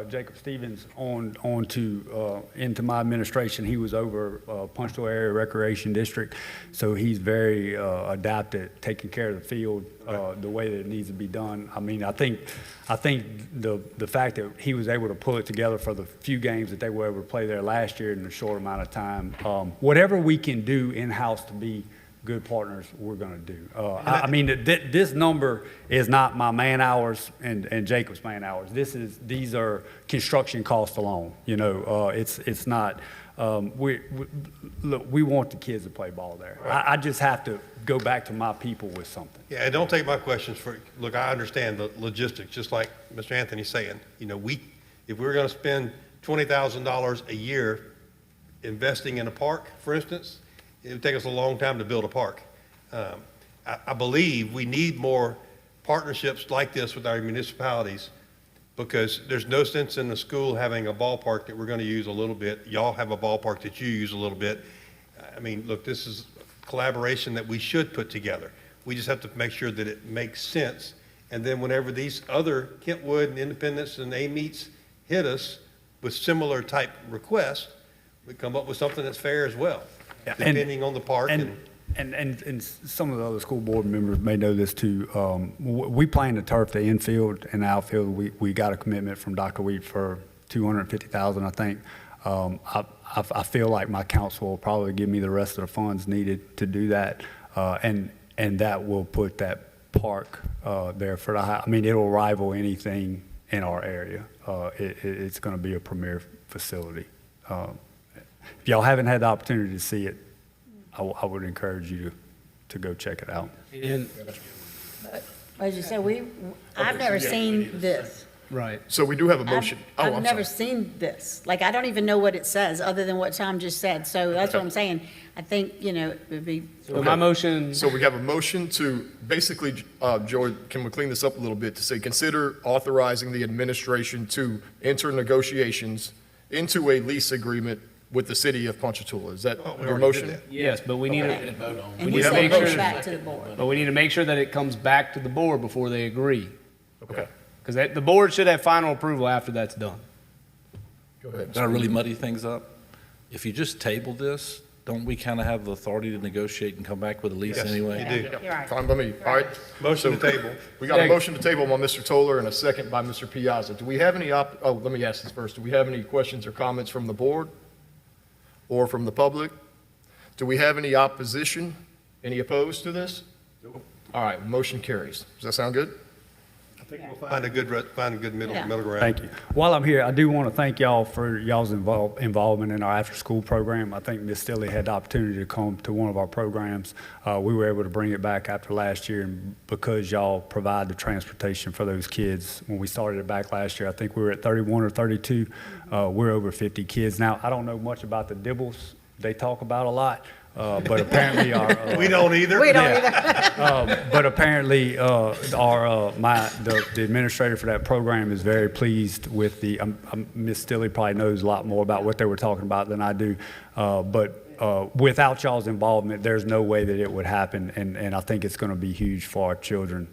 Speaker 15: Jacob Stevens into my administration, he was over Punchville Area Recreation District, so he's very adept at taking care of the field the way that it needs to be done. I mean, I think the fact that he was able to pull it together for the few games that they were able to play there last year in a short amount of time, whatever we can do in-house to be good partners, we're going to do. I mean, this number is not my man hours and Jacob's man hours. These are construction costs alone. You know, it's not. Look, we want the kids to play ball there. I just have to go back to my people with something.
Speaker 5: Yeah, and don't take my questions for, look, I understand the logistics, just like Mr. Anthony's saying. You know, if we're going to spend $20,000 a year investing in a park, for instance, it would take us a long time to build a park. I believe we need more partnerships like this with our municipalities, because there's no sense in the school having a ballpark that we're going to use a little bit. Y'all have a ballpark that you use a little bit. I mean, look, this is collaboration that we should put together. We just have to make sure that it makes sense. And then whenever these other Kentwood and Independence and A-Meets hit us with similar type requests, we come up with something that's fair as well, depending on the park.
Speaker 15: And some of the other school board members may know this too. We plan to turf the infield and outfield. We got a commitment from Dr. Wheat for $250,000, I think. I feel like my council will probably give me the rest of the funds needed to do that, and that will put that park there for the high. I mean, it will rival anything in our area. It's going to be a premier facility. If y'all haven't had the opportunity to see it, I would encourage you to go check it out.
Speaker 6: And
Speaker 13: As you said, I've never seen this.
Speaker 6: right.
Speaker 2: So we do have a motion.
Speaker 13: I've
Speaker 2: I'm
Speaker 13: never
Speaker 2: sorry.
Speaker 13: seen this. Like, I don't even know what it says, other than what Tom just said. So that's what I'm saying. I think, it would be,
Speaker 6: So my motion.
Speaker 2: So we have a motion to basically, Joy, can we clean this up a little bit to say, consider authorizing the administration to enter negotiations into a lease agreement with the city of Ponchatoula. Is that
Speaker 5: we
Speaker 2: your
Speaker 5: already
Speaker 2: motion?
Speaker 5: did that.
Speaker 6: Yes, but we need to,
Speaker 13: and
Speaker 6: we
Speaker 13: he
Speaker 6: need to
Speaker 13: said
Speaker 6: make
Speaker 13: bring it
Speaker 6: sure,
Speaker 13: back to the board.
Speaker 6: but we need to make sure that it comes back to the board before they agree.
Speaker 2: Okay.
Speaker 6: Because the board should have final approval after that's done.
Speaker 2: Go ahead.
Speaker 16: Did I really muddy things up? If you just table this, don't we kind of have the authority to negotiate and come back with a lease
Speaker 5: Yes,
Speaker 16: anyway?
Speaker 5: you do.
Speaker 13: You're right.
Speaker 2: Fine by me. All right.
Speaker 5: Motion to table.
Speaker 2: We got a
Speaker 6: Second.
Speaker 2: motion to table by Mr. Toller and a second by Mr. Piazza. Do we have any let me ask this first. Do we have any questions or comments from the board or from the public? Do we have any opposition? Any opposed to this? All right, motion carries. Does that sound good?
Speaker 5: I think we'll find a good middle
Speaker 13: Yeah.
Speaker 5: ground.
Speaker 15: Thank you. While I'm here, I do want to thank y'all for y'all's involvement in our after-school program. I think Ms. Stilley had the opportunity to come to one of our programs. We were able to bring it back after last year, and because y'all provide the transportation for those kids. When we started it back last year, I think we were at 31 or 32. We're over 50 kids. Now, I don't know much about the Dibbles. They talk about a lot. But apparently our
Speaker 5: We don't either.
Speaker 13: We don't either.
Speaker 15: but apparently the administrator for that program is very pleased with the Ms. Stilley probably knows a lot more about what they were talking about than I do, but without y'all's involvement, there's no way that it would happen, and I think it's going to be huge for our children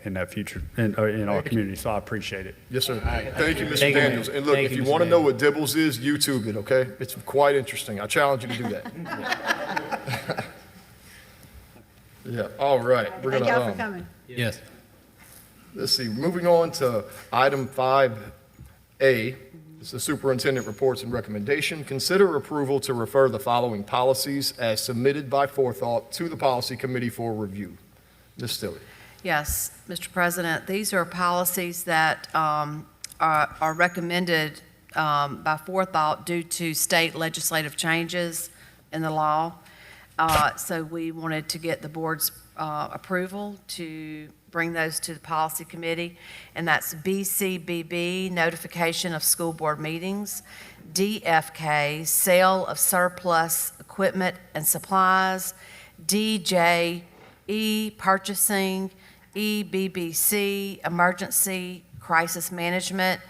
Speaker 15: in that future in our community. So I appreciate it.
Speaker 2: Yes, sir. Thank you, Mr.
Speaker 6: Thank you,
Speaker 2: Daniels.
Speaker 6: ma'am.
Speaker 2: And look,
Speaker 6: Thank
Speaker 2: if
Speaker 6: you,
Speaker 2: you
Speaker 6: Mr.
Speaker 2: want to know
Speaker 6: Daniels.
Speaker 2: what Dibbles is, YouTube it, okay? It's quite interesting. I challenge you to do that. Yeah, all right. We're
Speaker 13: Thank
Speaker 2: gonna,
Speaker 13: y'all for coming.
Speaker 6: Yes.
Speaker 2: let's see, moving on to item 5A. This is the superintendent reports and recommendation. Consider approval to refer the following policies as submitted by Forethought to the Policy Committee for review. Ms. Stilley.
Speaker 12: Yes, Mr. President, these are policies that are recommended by Forethought due to state legislative changes in the law. So we wanted to get the board's approval to bring those to the policy committee, and that's BCBB, notification of school board meetings, DFK, sale of surplus equipment and supplies, DJE, purchasing, EBBC, emergency crisis management,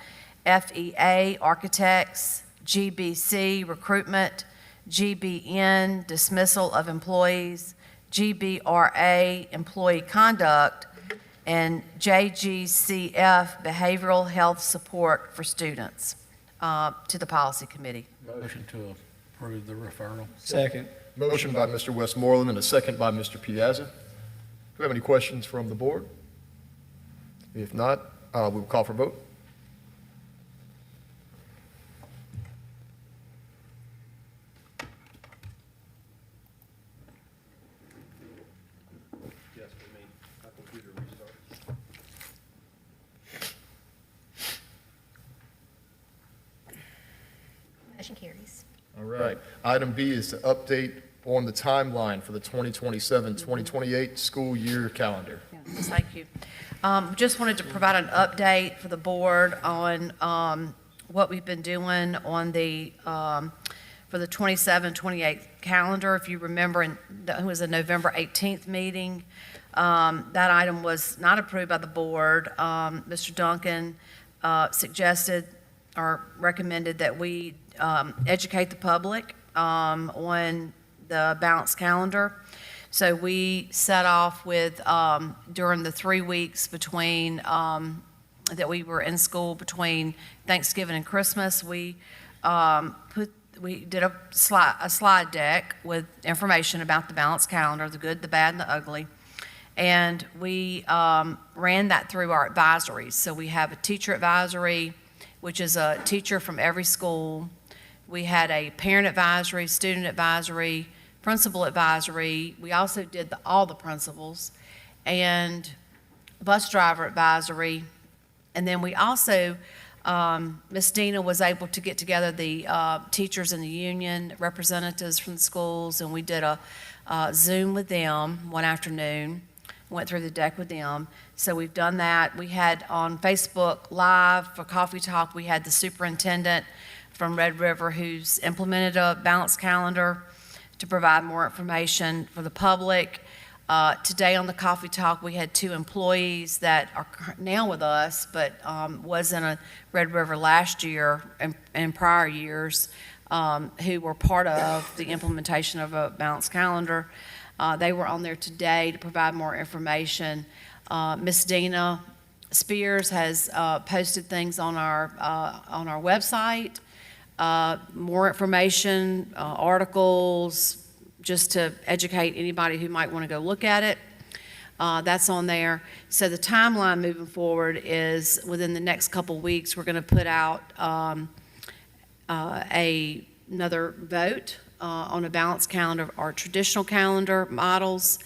Speaker 12: FEA, architects, GBC, recruitment, GBN, dismissal of employees, GBRA, employee conduct, and JGCF, Behavioral Health Support for Students, to the Policy Committee.
Speaker 16: Motion to approve the referral.
Speaker 8: Second.
Speaker 2: Motion by Mr. Westmoreland and a second by Mr. Piazza. Do we have any questions from the board? If not, we will call for vote.
Speaker 5: Yes, for me. My computer restarted.
Speaker 3: Motion carries.
Speaker 2: All right. Item B is to update on the timeline for the 2027-2028 school year calendar.
Speaker 12: Yes, thank you. Just wanted to provide an update for the board on what we've been doing on the, for the 27-28 calendar. If you remember, it was a November 18th meeting. That item was not approved by the board. Mr. Duncan suggested or recommended that we educate the public on the balanced calendar. So we set off with, during the 3 weeks between, that we were in school between Thanksgiving and Christmas, we did a slide deck with information about the balanced calendar, the good, the bad, and the ugly. And we ran that through our advisories. So we have a teacher advisory, which is a teacher from every school. We had a parent advisory, student advisory, principal advisory. We also did all the principals, and bus driver advisory. And then we also, Ms. Dina was able to get together the teachers in the union, representatives from the schools, and we did a Zoom with them one afternoon, went through the deck with them. So we've done that. We had on Facebook Live for Coffee Talk, we had the superintendent from Red River who's implemented a balanced calendar to provide more information for the public. Today on the Coffee Talk, we had 2 employees that are now with us, but was in a Red River last year and prior years, who were part of the implementation of a balanced calendar. They were on there today to provide more information. Ms. Dina Spears has posted things on our website, more information, articles, just to educate anybody who might want to go look at it. That's on there. So the timeline moving forward is within the next couple weeks, we're going to put out another vote on a balanced calendar, our traditional calendar models.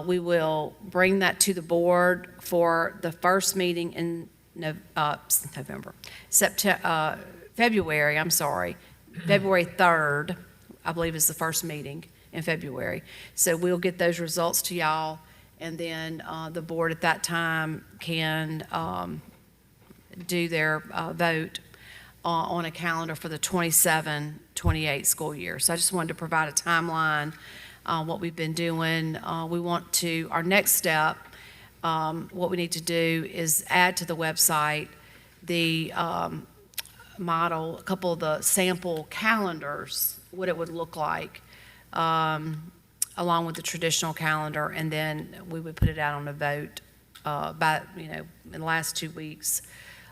Speaker 12: We will bring that to the board for the first meeting in February 3rd, I believe is the first meeting in February. So we'll get those results to y'all, and then the board at that time can do their vote on a calendar for the 27-28 school year. So I just wanted to provide a timeline, what we've been doing. We want to, our next step, what we need to do is add to the website the model, a couple of the sample calendars, what it would look like, along with the traditional calendar, and then we would put it out on a vote by, in the last 2 weeks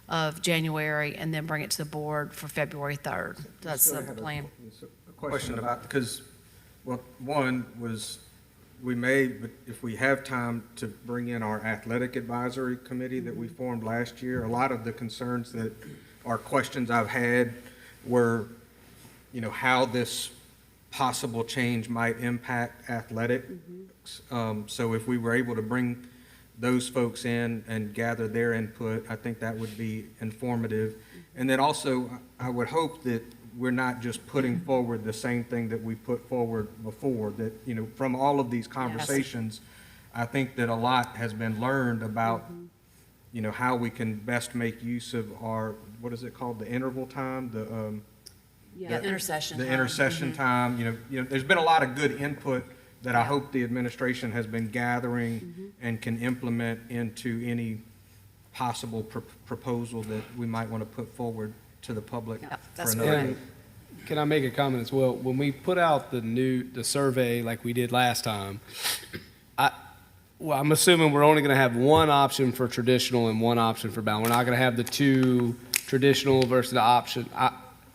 Speaker 12: of January, and then bring it to the board for February 3rd. That's the plan.
Speaker 7: A question about, because, well, one was, we may, but if we have time to bring in our athletic advisory committee that we formed last year, a lot of the concerns that are questions I've had were, how this possible change might impact athletics. So if we were able to bring those folks in and gather their input, I think that would be informative. And then also, I would hope that we're not just putting forward the same thing that we put forward before, that, from all of these conversations, I think that a lot has been learned about, how we can best make use of our, what is it called, the interval time, the
Speaker 12: intercession time.
Speaker 7: The intercession time, there's been a lot of good input that I hope the administration has been gathering and can implement into any possible proposal that we might want to put forward to the public.
Speaker 12: That's
Speaker 7: for another.
Speaker 12: great.
Speaker 8: Can I make a comment as well? When we put out the survey like we did last time, Well, I'm assuming we're only going to have one option for traditional and one option for balance. We're not going to have the two traditional versus the option.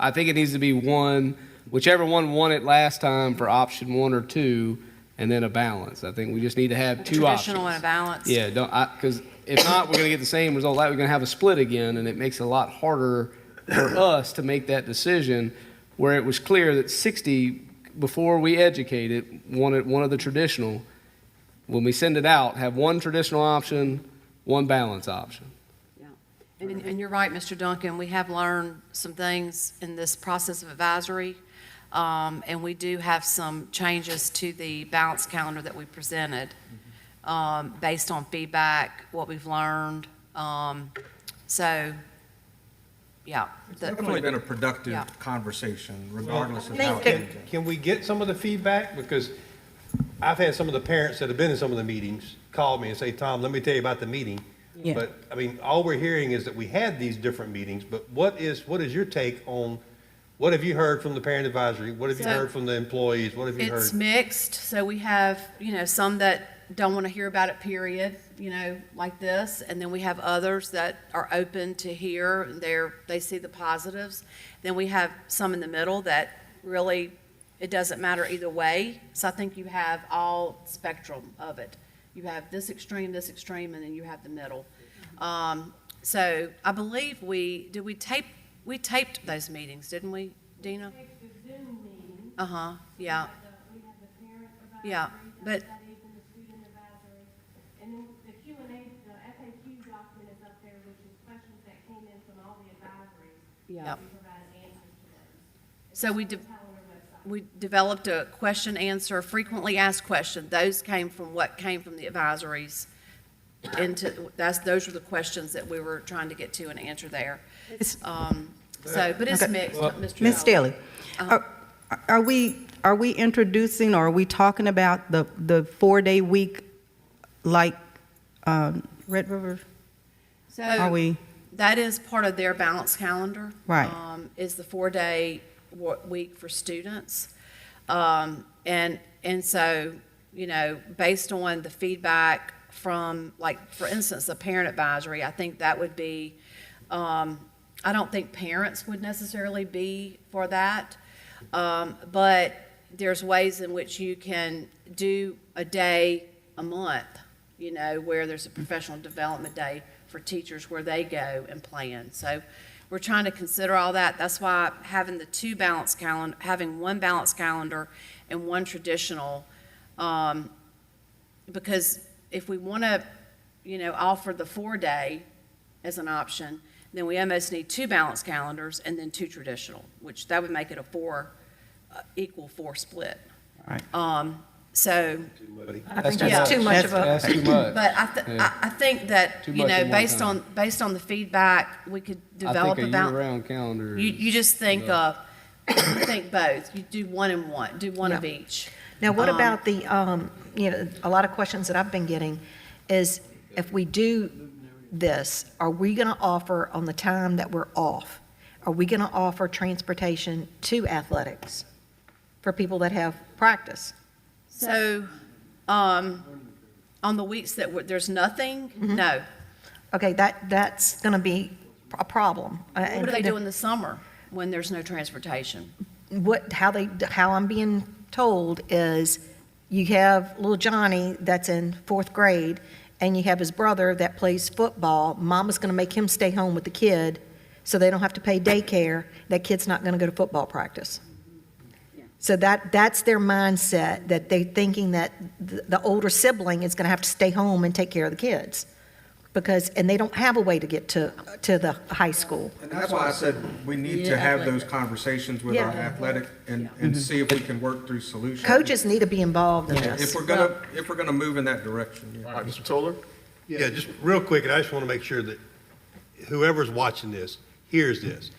Speaker 8: I think it needs to be one, whichever one won it last time for option 1 or 2, and then a balance. I think we just need to have two options.
Speaker 12: Traditional and a balance.
Speaker 8: Yeah, because if not, we're going to get the same result. Like, we're going to have a split again, and it makes it a lot harder for us to make that decision, where it was clear that 60, before we educated, wanted one of the traditional. When we send it out, have one traditional option, one balance option.
Speaker 12: And you're right, Mr. Duncan, we have learned some things in this process of advisory, and we do have some changes to the balance calendar that we presented, based on feedback, what we've learned. So, yeah.
Speaker 7: It's definitely been a productive
Speaker 12: Yeah.
Speaker 7: conversation, regardless of how it ends.
Speaker 5: Can we get some of the feedback? Because I've had some of the parents that have been in some of the meetings call me and say, Tom, let me tell you about the meeting.
Speaker 14: Yeah.
Speaker 5: But, I mean, all we're hearing is that we had these different meetings, but what is your take on, what have you heard from the parent advisory? What have you
Speaker 12: So,
Speaker 5: heard from the employees? What have you heard?
Speaker 12: It's mixed, so we have, some that don't want to hear about it, period, like this, and then we have others that are open to hear, they see the positives. Then we have some in the middle that really, it doesn't matter either way, so I think you have all spectrum of it. You have this extreme, and then you have the middle. So I believe we taped those meetings, didn't we, Dina?
Speaker 1: We taped the Zoom meeting.
Speaker 12: Uh-huh, yeah.
Speaker 1: We had the parent advisory.
Speaker 12: Yeah, but-
Speaker 1: The studies and the student advisory. And then the Q&A, the FAQ document is up there, which is questions that came in from all the advisories.
Speaker 12: Yeah.
Speaker 1: We provided answers to those.
Speaker 12: So we developed a question answer, frequently asked question. Those came from what came from the advisories. Those were the questions that we were trying to get to and answer there. But it's mixed, Mr.
Speaker 14: Ms.
Speaker 12: Staley.
Speaker 14: Staley, are we introducing or are we talking about the 4-day week like Red River?
Speaker 12: So
Speaker 14: Are we?
Speaker 12: that is part of their balance calendar.
Speaker 14: Right.
Speaker 12: Is the 4-day week for students. And so, based on the feedback from, like, for instance, the parent advisory, I think that would be, I don't think parents would necessarily be for that. But there's ways in which you can do a day a month, where there's a professional development day for teachers where they go and plan. So we're trying to consider all that. That's why having having one balance calendar and one traditional, because if we want to, offer the 4-day as an option, then we almost need 2 balance calendars and then 2 traditional, which that would make it a equal 4 split.
Speaker 14: Right.
Speaker 12: So,
Speaker 9: I think that's too much of a.
Speaker 8: That's too much.
Speaker 12: but I think that,
Speaker 8: Too much at one
Speaker 12: based
Speaker 8: time.
Speaker 12: on the feedback, we could
Speaker 8: I
Speaker 12: develop
Speaker 8: think a
Speaker 12: about.
Speaker 8: year-round calendar.
Speaker 12: You just think think both. You do one and one, do one of each.
Speaker 9: Now, what about the, a lot of questions that I've been getting is, if we do this, are we going to offer on the time that we're off? Are we going to offer transportation to athletics for people that have practice?
Speaker 12: So, on the weeks that there's nothing, no.
Speaker 9: Okay, that's going to be a problem.
Speaker 12: What do they do in the summer when there's no transportation?
Speaker 9: How I'm being told is, you have little Johnny that's in 4th grade, and you have his brother that plays football. Mama's going to make him stay home with the kid so they don't have to pay daycare. That kid's not going to go to football practice. So that's their mindset, that they're thinking that the older sibling is going to have to stay home and take care of the kids, and they don't have a way to get to the high school.
Speaker 7: And that's why I said we need to have those conversations with our athletic and see if we can work through solutions.
Speaker 9: Coaches need to be involved in this.
Speaker 7: If we're gonna move in that direction.
Speaker 2: All right, Mr. Toller?
Speaker 5: Yeah, just real quick, and I just want to make sure that whoever's watching this hears this.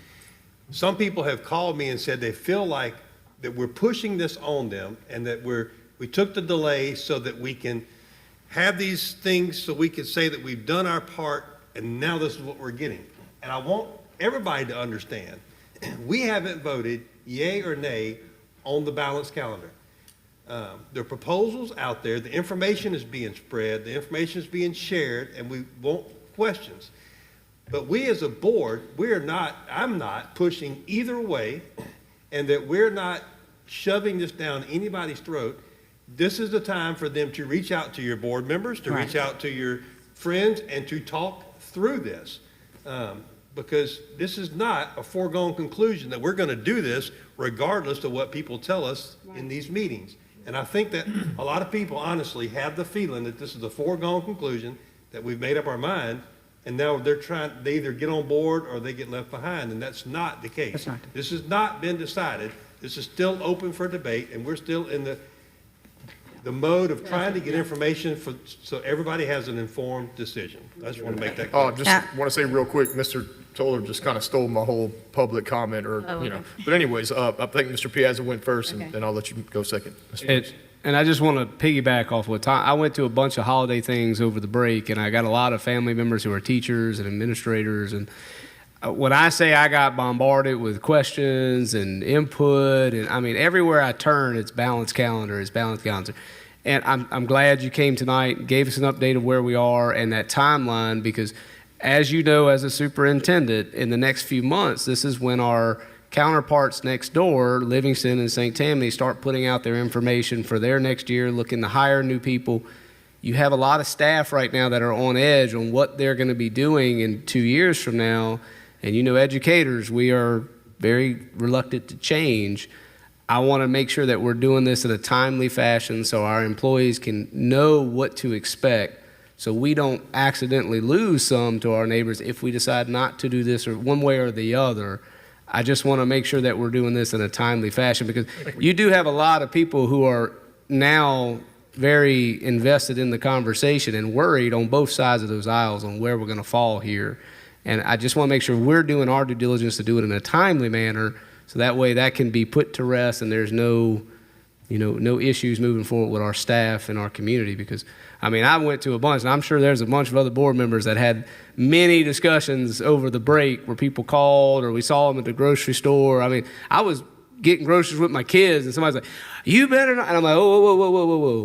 Speaker 5: Some people have called me and said they feel like that we're pushing this on them, and that we took the delay so that we can have these things, so we can say that we've done our part, and now this is what we're getting. And I want everybody to understand, we haven't voted yay or nay on the balanced calendar. There are proposals out there, the information is being spread, the information is being shared, and we want questions. But we as a board, I'm not pushing either way, and that we're not shoving this down anybody's throat. This is the time for them to reach out to your board members, to reach out to your friends, and to talk through this. Because this is not a foregone conclusion that we're going to do this regardless of what people tell us in these meetings. And I think that a lot of people honestly have the feeling that this is a foregone conclusion, that we've made up our mind, and now they either get on board or they get left behind, and that's not the case. This has not been decided. This is still open for debate, and we're still in the mode of trying to get information so everybody has an informed decision. I just want to make that clear.
Speaker 2: Just want to say real quick, Mr. Toller just kind of stole my whole public comment, But anyways, I think Mr. Piazza went first, and I'll let you go second.
Speaker 8: And I just want to piggyback off what Tom, I went to a bunch of holiday things over the break, and I got a lot of family members who are teachers and administrators. And when I say I got bombarded with questions and input, and I mean, everywhere I turn, it's balanced calendar, And I'm glad you came tonight and gave us an update of where we are and that timeline, because as you know, as a superintendent, in the next few months, this is when our counterparts next door, Livingston and St. Tammany, start putting out their information for their next year, looking to hire new people. You have a lot of staff right now that are on edge on what they're going to be doing in 2 years from now. And educators, we are very reluctant to change. I want to make sure that we're doing this in a timely fashion so our employees can know what to expect, so we don't accidentally lose some to our neighbors if we decide not to do this or one way or the other. I just want to make sure that we're doing this in a timely fashion, because you do have a lot of people who are now very invested in the conversation and worried on both sides of those aisles on where we're going to fall here. And I just want to make sure we're doing our due diligence to do it in a timely manner, so that way that can be put to rest and there's no issues moving forward with our staff and our community. Because, I mean, I went to a bunch, and I'm sure there's a bunch of other board members that had many discussions over the break where people called or we saw them at the grocery store. I mean, I was getting groceries with my kids, and somebody's like, "You better not," and I'm like, whoa.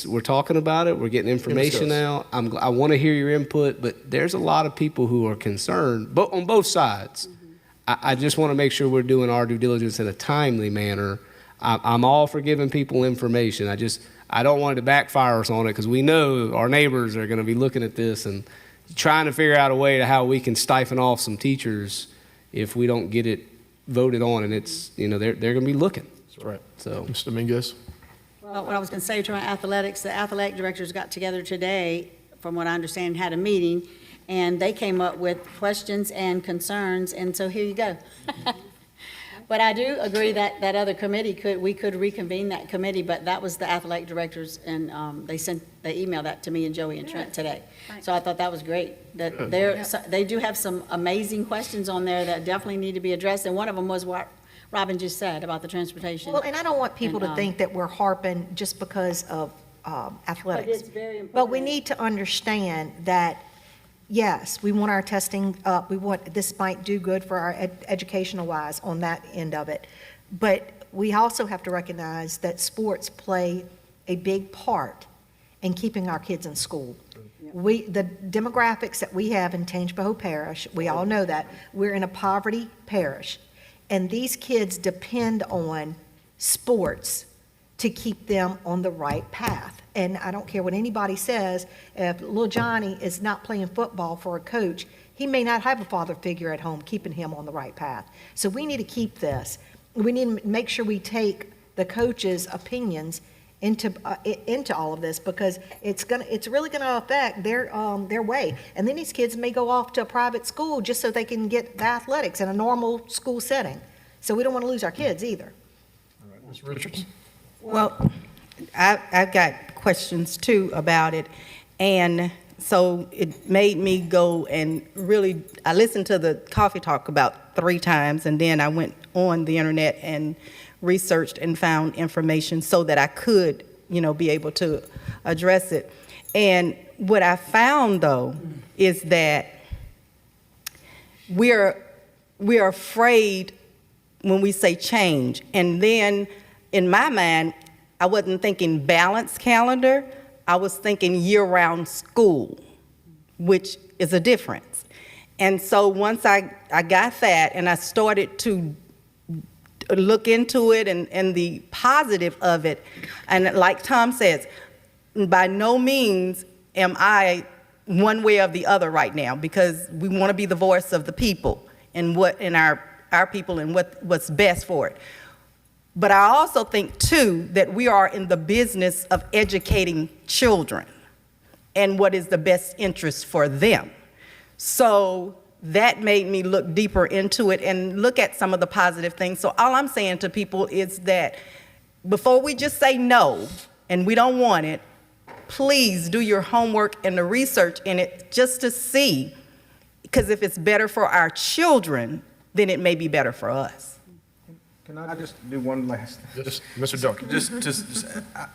Speaker 8: We're talking about it. We're getting information now. I want to hear your input, but there's a lot of people who are concerned, but on both sides. I just want to make sure we're doing our due diligence in a timely manner. I'm all for giving people information. I don't want it to backfire us on it, because we know our neighbors are going to be looking at this and trying to figure out a way to how we can stifle off some teachers if we don't get it voted on, and it's, they're going to be looking.
Speaker 2: That's right.
Speaker 8: So,
Speaker 2: Mr. Dominguez?
Speaker 13: Well, what I was going to say to my athletics, the athletic directors got together today, from what I understand, had a meeting, and they came up with questions and concerns, and so here you go. But I do agree that that other committee we could reconvene that committee, but that was the athletic directors, and they emailed that to me and Joey and Trent today. So I thought that was great. That they do have some amazing questions on there that definitely need to be addressed, and one of them was what Robin just said about the transportation.
Speaker 9: Well, and I don't want people to think that we're harping just because of athletics.
Speaker 13: But it's very important.
Speaker 9: But we need to understand that, yes, we want our testing up. This might do good for our educational wise on that end of it. But we also have to recognize that sports play a big part in keeping our kids in school. The demographics that we have in Tangipahoa Parish, we all know that, we're in a poverty parish. And these kids depend on sports to keep them on the right path. And I don't care what anybody says, if little Johnny is not playing football for a coach, he may not have a father figure at home keeping him on the right path. So we need to keep this. We need to make sure we take the coaches' opinions into all of this, because it's really gonna affect their way. And then these kids may go off to a private school just so they can get the athletics in a normal school setting. So we don't want to lose our kids either.
Speaker 2: All right, Ms. Richards?
Speaker 14: Well, I've got questions too about it. And so it made me go and really, I listened to the coffee talk about 3 times, and then I went on the internet and researched and found information so that I could, be able to address it. And what I found though is that we're afraid when we say change. And then in my mind, I wasn't thinking balanced calendar, I was thinking year-round school, which is a difference. And so once I got that and I started to look into it and the positive of it, and like Tom says, by no means am I one way or the other right now, because we want to be the voice of the people and our people and what's best for it. But I also think, too, that we are in the business of educating children and what is the best interest for them. So that made me look deeper into it and look at some of the positive things. So all I'm saying to people is that before we just say no and we don't want it, please do your homework and the research in it just to see, because if it's better for our children, then it may be better for us.
Speaker 7: Can I just do one last?
Speaker 2: Just, Mr. Duncan.
Speaker 7: Just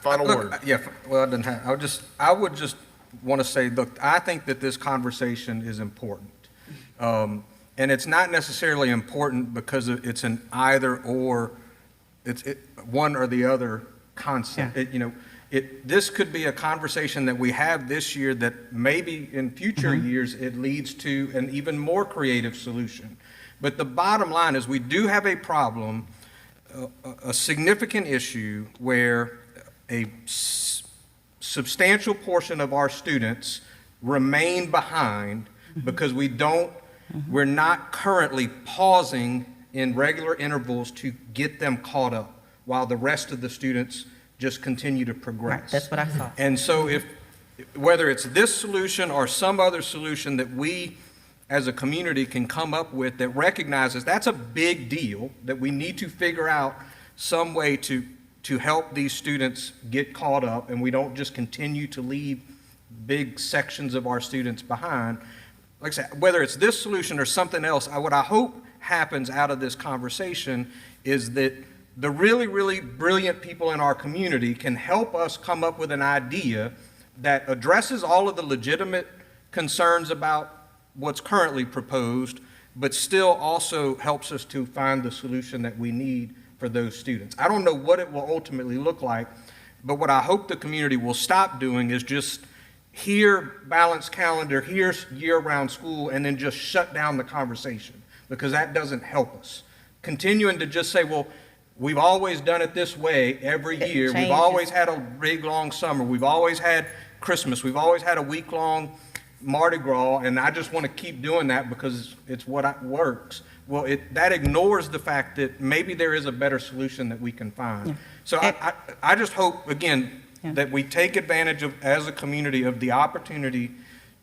Speaker 2: Final
Speaker 7: look,
Speaker 2: word.
Speaker 7: Yeah, well, I didn't have, I would just want to say, look, I think that this conversation is important. And it's not necessarily important because it's an either or, it's one or the other concept.
Speaker 14: Yeah.
Speaker 7: This could be a conversation that we have this year that maybe in future years it leads to an even more creative solution. But the bottom line is we do have a problem, a significant issue where a substantial portion of our students remain behind because we're not currently pausing in regular intervals to get them caught up while the rest of the students just continue to progress.
Speaker 14: Right, that's what I saw.
Speaker 7: And so whether it's this solution or some other solution that we as a community can come up with that recognizes that's a big deal, that we need to figure out some way to help these students get caught up and we don't just continue to leave big sections of our students behind. Like I said, whether it's this solution or something else, what I hope happens out of this conversation is that the really, really brilliant people in our community can help us come up with an idea that addresses all of the legitimate concerns about what's currently proposed, but still also helps us to find the solution that we need for those students. I don't know what it will ultimately look like, but what I hope the community will stop doing is just hear balanced calendar, here's year-round school, and then just shut down the conversation, because that doesn't help us. Continuing to just say, well, we've always done it this way every year. We've always had a big, long summer. We've always had Christmas. We've always had a week-long Mardi Gras, and I just want to keep doing that because it's what works. Well, that ignores the fact that maybe there is a better solution that we can find. Yeah. So I just hope, again, that we take advantage of, as a community, of the opportunity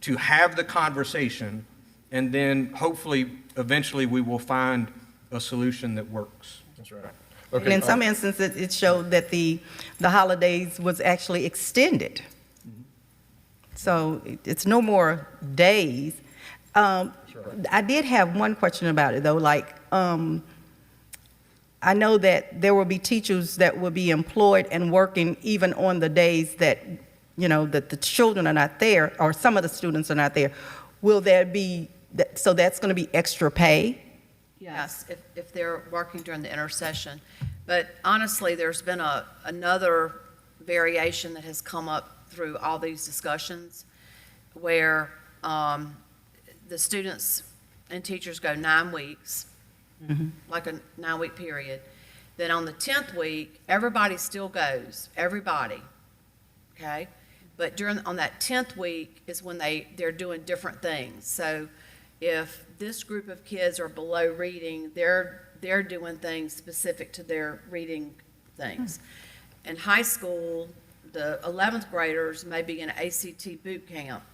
Speaker 7: to have the conversation, and then hopefully, eventually, we will find a solution that works.
Speaker 2: That's right.
Speaker 14: Okay. And in some instances, it showed that the holidays was actually extended. So it's no more days. I did have one question about it, though. Like, I know that there will be teachers that will be employed and working even on the days that, that the children are not there, or some of the students are not there. Will there be, so that's going to be extra pay?
Speaker 12: Yes, if they're working during the intersession. But honestly, there's been another variation that has come up through all these discussions where the students and teachers go 9 weeks, like a 9-week period. Then on the 10th week, everybody still goes, everybody, okay? But on that 10th week is when they're doing different things. So if this group of kids are below reading, they're doing things specific to their reading things. In high school, the 11th graders may be in an ACT boot camp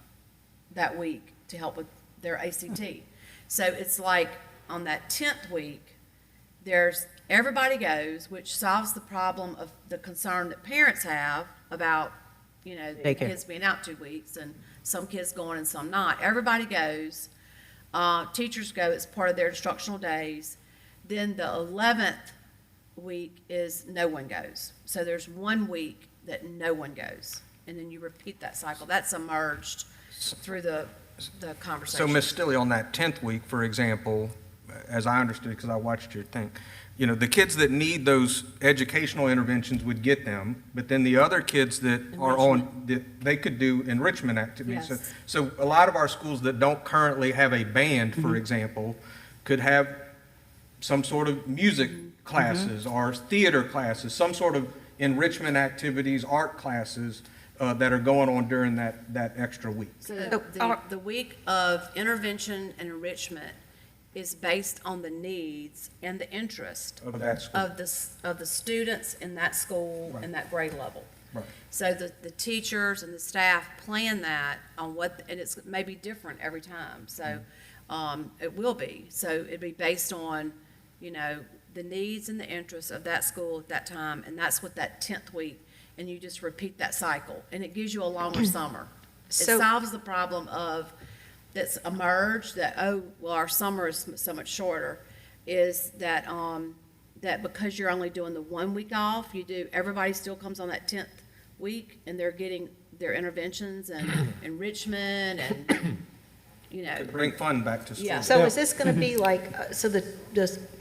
Speaker 12: that week to help with their ACT. So it's like on that 10th week, everybody goes, which solves the problem of the concern that parents have about, the kids being out 2 weeks and some kids going and some not. Everybody goes. Teachers go. It's part of their instructional days. Then the 11th week is no one goes. So there's 1 week that no one goes. And then you repeat that cycle. That's emerged through the conversation.
Speaker 7: So, Ms. Stilley, on that 10th week, for example, as I understood, because I watched your thing, you know, the kids that need those educational interventions would get them, but then the other kids that are on, that they could do enrichment activities.
Speaker 13: Yes.
Speaker 7: So a lot of our schools that don't currently have a band, for example, could have some sort of music classes or theater classes, some sort of enrichment activities, art classes that are going on during that extra week.
Speaker 12: So the week of intervention and enrichment is based on the needs and the interest
Speaker 7: Of that school.
Speaker 12: of the students in that school and that grade level.
Speaker 7: Right.
Speaker 12: So the teachers and the staff plan that on what, and it's maybe different every time, so, it will be. So it'd be based on, you know, the needs and the interests of that school at that time, and that's what that 10th week, and you just repeat that cycle, and it gives you a longer summer. It
Speaker 9: So-
Speaker 12: solves the problem of, that's emerged, that, oh, well, our summer is so much shorter, is that, that because you're only doing the 1 week off, everybody still comes on that 10th week, and they're getting their interventions and enrichment and, you know.
Speaker 7: Bring fun back to school.
Speaker 12: Yeah.
Speaker 9: So is this going to be like, so the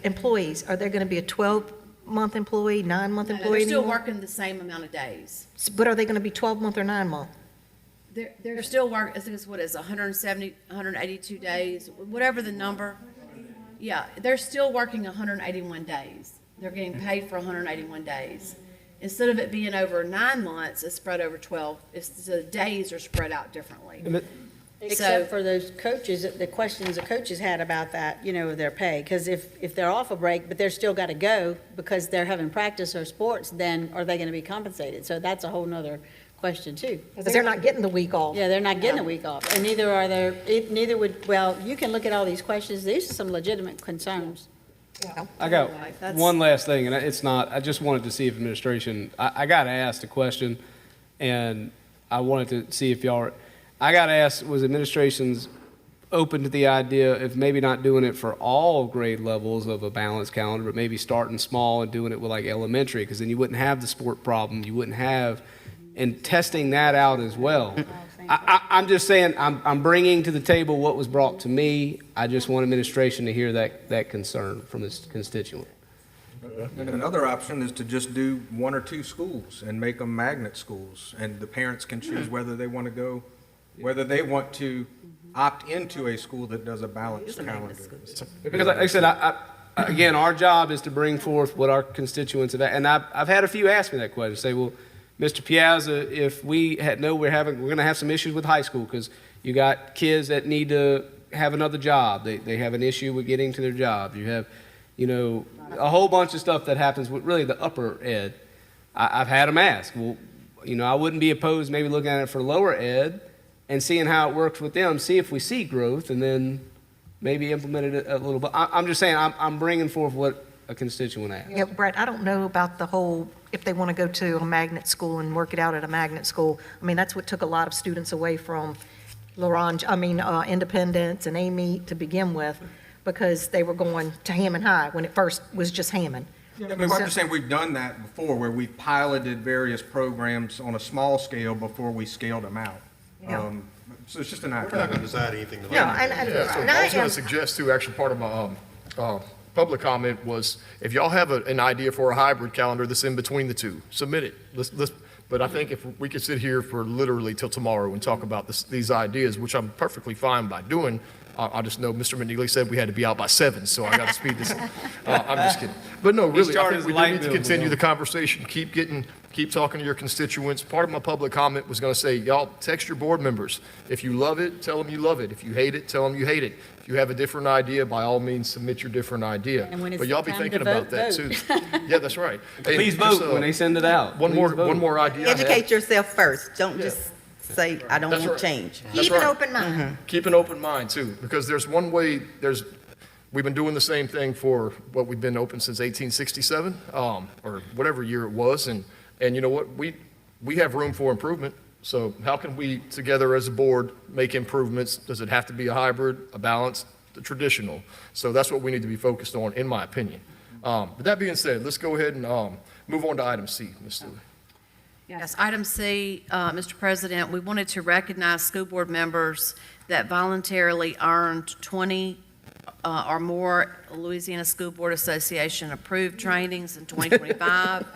Speaker 9: employees, are there going to be a 12-month employee, 9-month
Speaker 12: No,
Speaker 9: employee
Speaker 12: they're still
Speaker 9: anymore?
Speaker 12: working the same amount of days.
Speaker 9: But are they going to be 12-month or 9-month?
Speaker 12: They're still working, I think it's what is 170, 182 days, whatever the number. Yeah, they're still working 181 days. They're getting paid for 181 days. Instead of it being over 9 months, it's spread over 12. The days are spread out differently.
Speaker 13: Except for those coaches, the questions the coaches had about that, you know, their pay. Because if they're off a break, but they're still got to go because they're having practice or sports, then are they going to be compensated? So that's a whole nother question too.
Speaker 9: Because they're not getting the week off.
Speaker 13: Yeah, they're not getting a week off. And neither would, well, you can look at all these questions. These are some legitimate concerns.
Speaker 6: I got
Speaker 12: That's-
Speaker 6: one last thing, and it's not, I just wanted to see if administration, I got asked a question, and I wanted to see if y'all, I got asked, was administration's open to the idea of maybe not doing it for all grade levels of a balanced calendar, but maybe starting small and doing it with like elementary, because then you wouldn't have the sport problem, you wouldn't have, and testing that out as well. I'm just saying, I'm bringing to the table what was brought to me. I just want administration to hear that concern from its constituent.
Speaker 7: And another option is to just do 1 or 2 schools and make them magnet schools, and the parents can choose whether they want to go, whether they want to opt into a school that does a balanced calendar.
Speaker 6: Because like I said, again, our job is to bring forth what our constituents have, and I've had a few ask me that question, say, well, Mr. Piazza, if we we're going to have some issues with high school because you got kids that need to have another job. They have an issue with getting to their job. You have, you know, a whole bunch of stuff that happens with really the upper ed. I've had them ask, well, you know, I wouldn't be opposed maybe looking at it for lower ed and seeing how it works with them, see if we see growth, and then maybe implement it a little bit. I'm just saying, I'm bringing forth what a constituent asked.
Speaker 9: Yeah, Brett, I don't know about the whole, if they want to go to a magnet school and work it out at a magnet school. I mean, that's what took a lot of students away from Independence and Amy to begin with, because they were going to Hammond High when it first was just Hammond.
Speaker 7: I mean, I'm just saying, we've done that before, where we've piloted various programs on a small scale before we scaled them out.
Speaker 9: Yeah.
Speaker 7: So it's just an
Speaker 5: We're not
Speaker 7: idea.
Speaker 5: going to decide anything
Speaker 9: No,
Speaker 5: tonight.
Speaker 9: and
Speaker 2: I was
Speaker 9: I
Speaker 2: going
Speaker 9: am,
Speaker 2: to suggest too, actually, part of my public comment was, if y'all have an idea for a hybrid calendar that's in between the two, submit it. But I think if we could sit here for literally till tomorrow and talk about these ideas, which I'm perfectly fine by doing, I just know Mr. McNeely said we had to be out by 7, so I got to speed this up. I'm just kidding. But no, really, I think we do need to continue the conversation, keep talking to your constituents. Part of my public comment was going to say, y'all text your board members. If you love it, tell them you love it. If you hate it, tell them you hate it. If you have a different idea, by all means, submit your different idea.
Speaker 13: And when it's
Speaker 2: But y'all be
Speaker 13: time to
Speaker 2: thinking
Speaker 13: vote,
Speaker 2: about that
Speaker 13: vote.
Speaker 2: too. Yeah, that's right. And
Speaker 6: Please
Speaker 2: just,
Speaker 6: vote when they send it out.
Speaker 2: One more idea I have.
Speaker 14: Educate yourself first. Don't just say, I don't
Speaker 2: That's
Speaker 14: want
Speaker 2: right.
Speaker 14: change.
Speaker 2: That's
Speaker 9: keep an
Speaker 2: right.
Speaker 9: open mind.
Speaker 2: Keep an open mind too, because there's one way, we've been doing the same thing for what we've been open since 1867, or whatever year it was, and you know what, we have room for improvement. So how can we together as a board make improvements? Does it have to be a hybrid, a balanced, the traditional? So that's what we need to be focused on, in my opinion. But that being said, let's go ahead and move on to item C, Ms. Stewie.
Speaker 12: Yes, item C, Mr. President, we wanted to recognize school board members that voluntarily earned 20 or more Louisiana School Board Association approved trainings in 2025.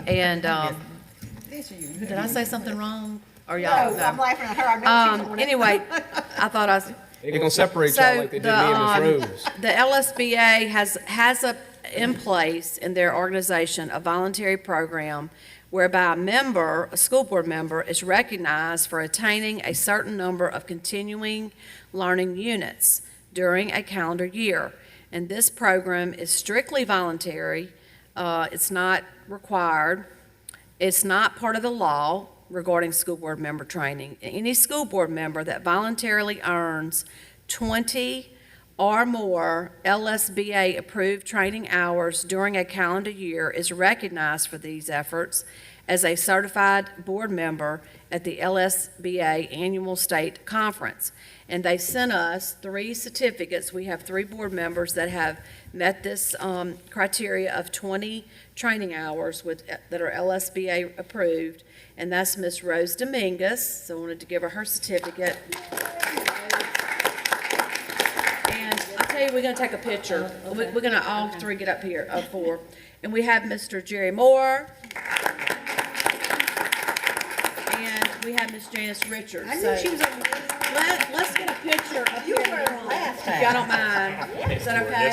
Speaker 12: And, did I say something wrong? Or y'all?
Speaker 9: No, I'm laughing at her. I know she's doing it.
Speaker 12: Anyway, I thought I was.
Speaker 8: They're going to separate y'all like they did me and Miss Rose.
Speaker 12: The LSBA has in place in their organization a voluntary program whereby a school board member, is recognized for attaining a certain number of continuing learning units during a calendar year. And this program is strictly voluntary. It's not required. It's not part of the law regarding school board member training. Any school board member that voluntarily earns 20 or more LSBA-approved training hours during a calendar year is recognized for these efforts as a certified board member at the LSBA Annual State Conference. And they sent us 3 certificates. We have 3 board members that have met this criteria of 20 training hours that are LSBA approved, and that's Miss Rose Dominguez. So I wanted to give her certificate. And I'll tell you, we're going to take a picture. We're going to all 3 get up here, 4. And we have Mr. Jerry Moore. And we have Miss Janice Richards.
Speaker 9: I knew she was on the
Speaker 12: Let's get a picture of
Speaker 9: You were last
Speaker 12: if
Speaker 9: time.
Speaker 12: y'all don't mind. Is that okay?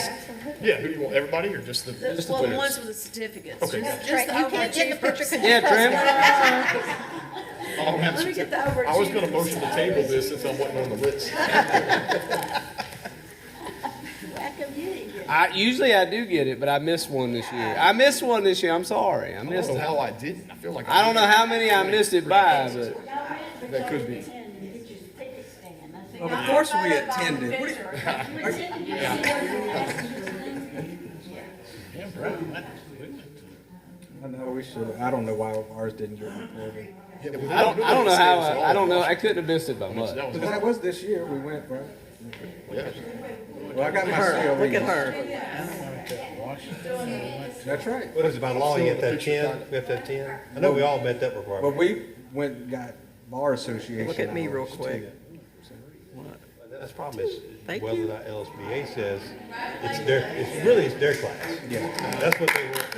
Speaker 2: Yeah, who do you want, everybody or just the
Speaker 12: Well, the
Speaker 2: players?
Speaker 12: ones with the certificates.
Speaker 2: Okay.
Speaker 12: Just the
Speaker 9: You can't get the picture
Speaker 12: overachievers.
Speaker 9: because
Speaker 8: Yeah, Trim.
Speaker 12: Let me get the overachievers.
Speaker 2: I was gonna motion to table this since I wasn't on the list.
Speaker 8: Usually I do get it, but I missed one this year. I'm sorry. I
Speaker 2: I
Speaker 8: missed
Speaker 2: don't know
Speaker 8: it.
Speaker 2: how I didn't. I feel like
Speaker 8: I don't know how many I missed it by, but
Speaker 2: that could be.
Speaker 7: Well, of course we attended. What do you- I know we should, I don't know why ours didn't get recorded.
Speaker 8: I don't know how, I don't know, I couldn't have missed it by much.
Speaker 2: That was
Speaker 7: Because that was this year, we went, right?
Speaker 2: yeah.
Speaker 7: Well, I got my COE.
Speaker 14: Look at her.
Speaker 7: That's right.
Speaker 5: What is it, by law, you have to have 10? We have to have 10? I know we all met that requirement.
Speaker 7: But we went and got Bar Association.
Speaker 14: Look at me real
Speaker 7: hours,
Speaker 14: quick.
Speaker 7: too.
Speaker 5: That's the problem is
Speaker 14: Thank
Speaker 5: whether
Speaker 14: you.
Speaker 5: or not LSBA says it's their class.
Speaker 7: Yeah.
Speaker 5: That's what they want.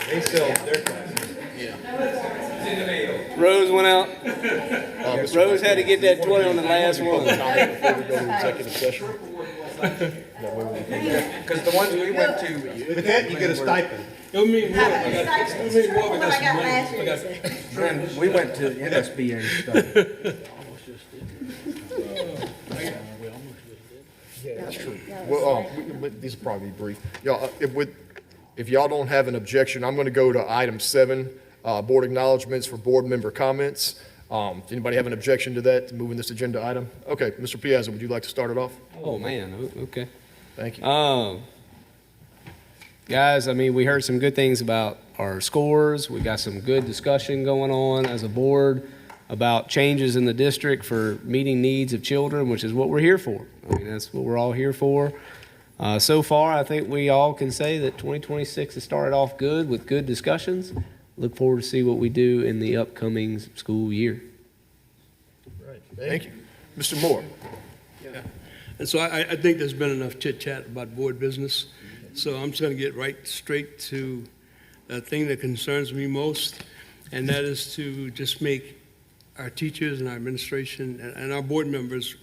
Speaker 5: They sell their classes.
Speaker 8: Rose went out. Rose had to get that 20 on the last one.
Speaker 2: Before we go to executive session.
Speaker 7: Because the ones we went to.
Speaker 5: With that, you get a stipend.
Speaker 9: What I got last year.
Speaker 7: We went to NSBA stuff.
Speaker 2: Yeah, that's true. Well, these will probably be brief. Y'all, if y'all don't have an objection, I'm going to go to item 7, board acknowledgements for board member comments. Does anybody have an objection to that, to moving this agenda item? Okay, Mr. Piazza, would you like to start it off?
Speaker 8: Oh, man, okay.
Speaker 2: Thank you.
Speaker 8: Guys, I mean, we heard some good things about our scores. We got some good discussion going on as a board about changes in the district for meeting needs of children, which is what we're here for. I mean, that's what we're all here for. So far, I think we all can say that 2026 has started off good with good discussions. Look forward to see what we do in the upcoming school year.
Speaker 2: Right. Thank you. Mr. Moore.
Speaker 17: And so I think there's been enough chit-chat about board business, so I'm just going to get right straight to the thing that concerns me most, and that is to just make our teachers and our administration and our board members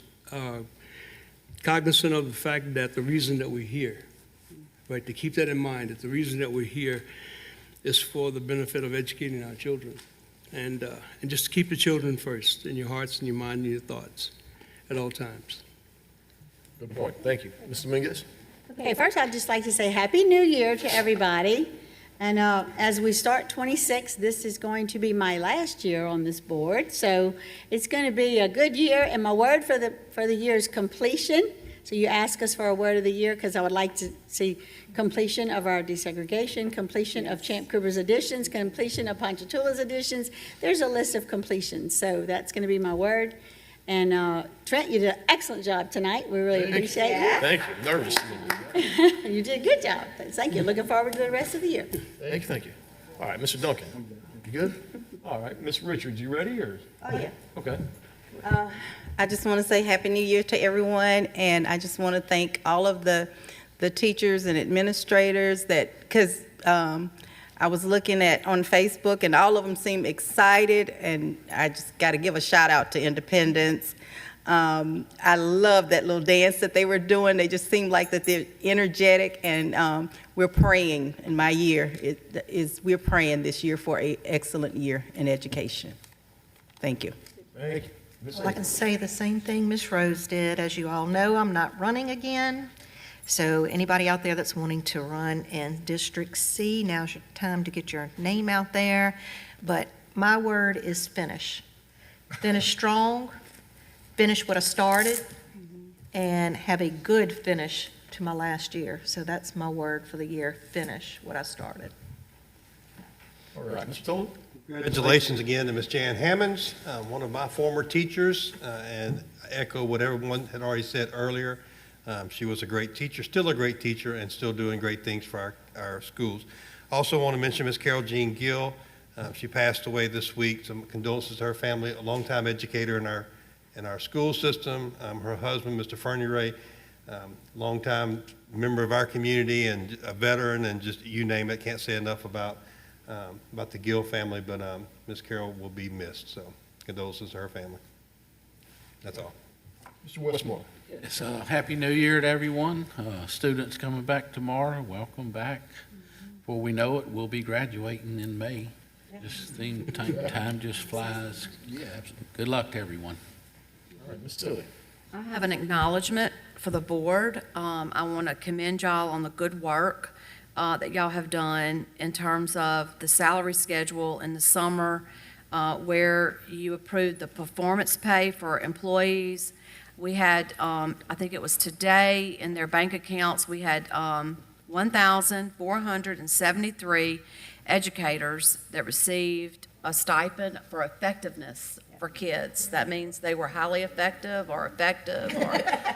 Speaker 17: cognizant of the fact that the reason that we're here, right, to keep that in mind, that the reason that we're here is for the benefit of educating our children, and just keep the children first in your hearts and your mind and your thoughts at all times.
Speaker 2: Good point. Thank you. Mr. Dominguez?
Speaker 13: Okay, first I'd just like to say Happy New Year to everybody. And as we start 26, this is going to be my last year on this board. So it's going to be a good year. And my word for the year is completion. So you ask us for a word of the year because I would like to see completion of our desegregation, completion of Champ Cooper's additions, completion of Ponchatoula's additions. There's a list of completions. So that's going to be my word. And Trent, you did an excellent job tonight. We really appreciate it.
Speaker 2: Thank you. Nervous.
Speaker 13: You did a good job. Thank you. Looking forward to the rest of the year.
Speaker 2: Thank you. Thank you. All right, Mr. Duncan. You good? All right. Ms. Richards, you ready or?
Speaker 9: Oh, yeah.
Speaker 2: Okay.
Speaker 14: I just want to say Happy New Year to everyone, and I just want to thank all of the teachers and administrators because I was looking on Facebook, and all of them seem excited, and I just got to give a shout out to Independence. I love that little dance that they were doing. They just seemed like that they're energetic, and we're praying in my year. We're praying this year for an excellent year in education. Thank you.
Speaker 2: Thank you.
Speaker 9: Well, I can say the same thing Ms. Rose did. As you all know, I'm not running again. So anybody out there that's wanting to run in District C, now's your time to get your name out there. But my word is finish. Finish strong, finish what I started, and have a good finish to my last year. So that's my word for the year, finish what I started.
Speaker 2: All right, Mr. Toller?
Speaker 5: Congratulations again to Ms. Jan Hammonds, one of my former teachers, and I echo what everyone had already said earlier. She was a great teacher, still a great teacher, and still doing great things for our schools. Also want to mention Ms. Carol Jean Gill. She passed away this week. Some condolences to her family, a longtime educator in our school system. Her husband, Mr. Fernie Ray, longtime member of our community and a veteran, and just you name it. Can't say enough about the Gill family, but Ms. Carol will be missed. So condolences to her family. That's all.
Speaker 2: Mr. Westmore?
Speaker 16: Yes, Happy New Year to everyone. Students coming back tomorrow, welcome back. Before we know it, we'll be graduating in May. Just time just flies. Yeah, good luck to everyone.
Speaker 2: All right, Ms. Tilly?
Speaker 12: I have an acknowledgement for the board. I want to commend y'all on the good work that y'all have done in terms of the salary schedule in the summer, where you approved the performance pay for employees. We had, I think it was today, in their bank accounts, we had 1,473 educators that received a stipend for effectiveness for kids. That means they were highly effective or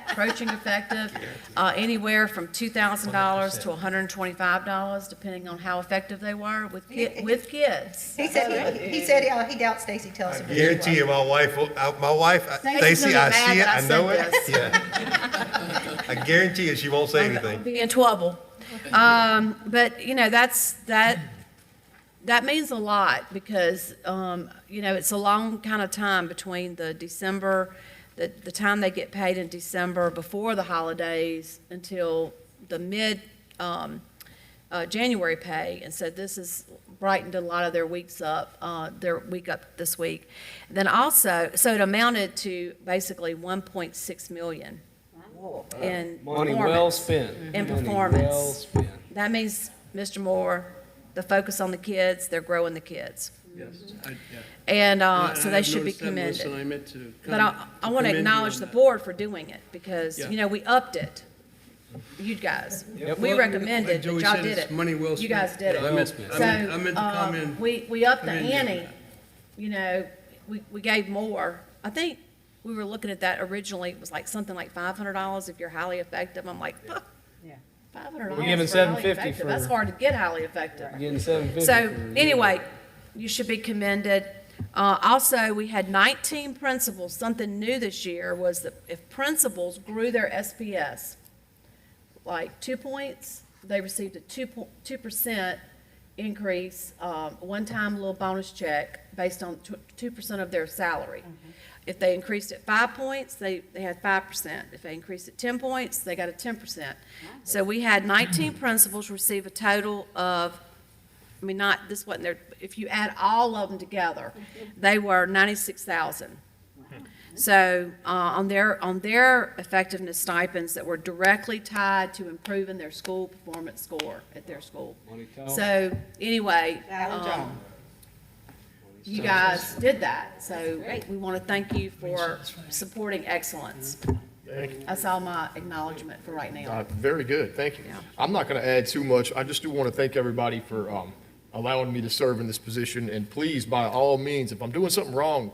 Speaker 12: approaching effective, anywhere from $2,000 to $125, depending on how effective they were with kids.
Speaker 9: He said he doubts Stacy tells him.
Speaker 5: I guarantee you, my wife, Stacy, I see it, I know it. Yeah. I guarantee you, she won't say anything.
Speaker 12: Be in trouble. But, you know, that means a lot because, you know, it's a long kind of time between the time they get paid in December before the holidays until the January pay. And so this has brightened a lot of their week up this week. And then also, so it amounted to basically $1.6 million in
Speaker 8: Money
Speaker 12: performance.
Speaker 8: well spent.
Speaker 12: In
Speaker 8: Money
Speaker 12: performance.
Speaker 8: well spent.
Speaker 12: That means, Mr. Moore, the focus on the kids, they're growing the kids.
Speaker 17: Yes.
Speaker 12: And so they should be commended. But I want to acknowledge the board for doing it because, you know, we upped it. You guys.
Speaker 8: Yep.
Speaker 12: We recommended,
Speaker 17: Joey
Speaker 12: but y'all
Speaker 17: said
Speaker 12: did
Speaker 17: it's
Speaker 12: it.
Speaker 17: money well
Speaker 12: You guys
Speaker 17: spent.
Speaker 12: did it.
Speaker 17: I meant to
Speaker 12: So,
Speaker 17: comment.
Speaker 12: we upped the
Speaker 17: commend you.
Speaker 12: ante, you know, we gave more. I think we were looking at that originally, it was like something like $500 if you're highly effective. I'm like, $500
Speaker 8: We're giving
Speaker 12: for highly
Speaker 8: $750
Speaker 12: effective.
Speaker 8: for-
Speaker 12: That's hard to get highly effective.
Speaker 8: You're getting $750.
Speaker 12: So
Speaker 8: for-
Speaker 12: anyway, you should be commended. Also, we had 19 principals. Something new this year was that if principals grew their SPS like 2 points, they received a 2% increase, one-time little bonus check based on 2% of their salary. If they increased it 5 points, they had 5%. If they increased it 10 points, they got a 10%. So we had 19 principals receive a total of, I mean, not, this wasn't their, if you add all of them together, they were 96,000. So on their effectiveness stipends that were directly tied to improving their school performance score at their school. So anyway, you guys did that. So we want to thank you for supporting excellence. That's all my acknowledgement for right now.
Speaker 2: Very good, thank you.
Speaker 12: Yeah.
Speaker 2: I'm not going to add too much. I just do want to thank everybody for allowing me to serve in this position. And please, by all means, if I'm doing something wrong,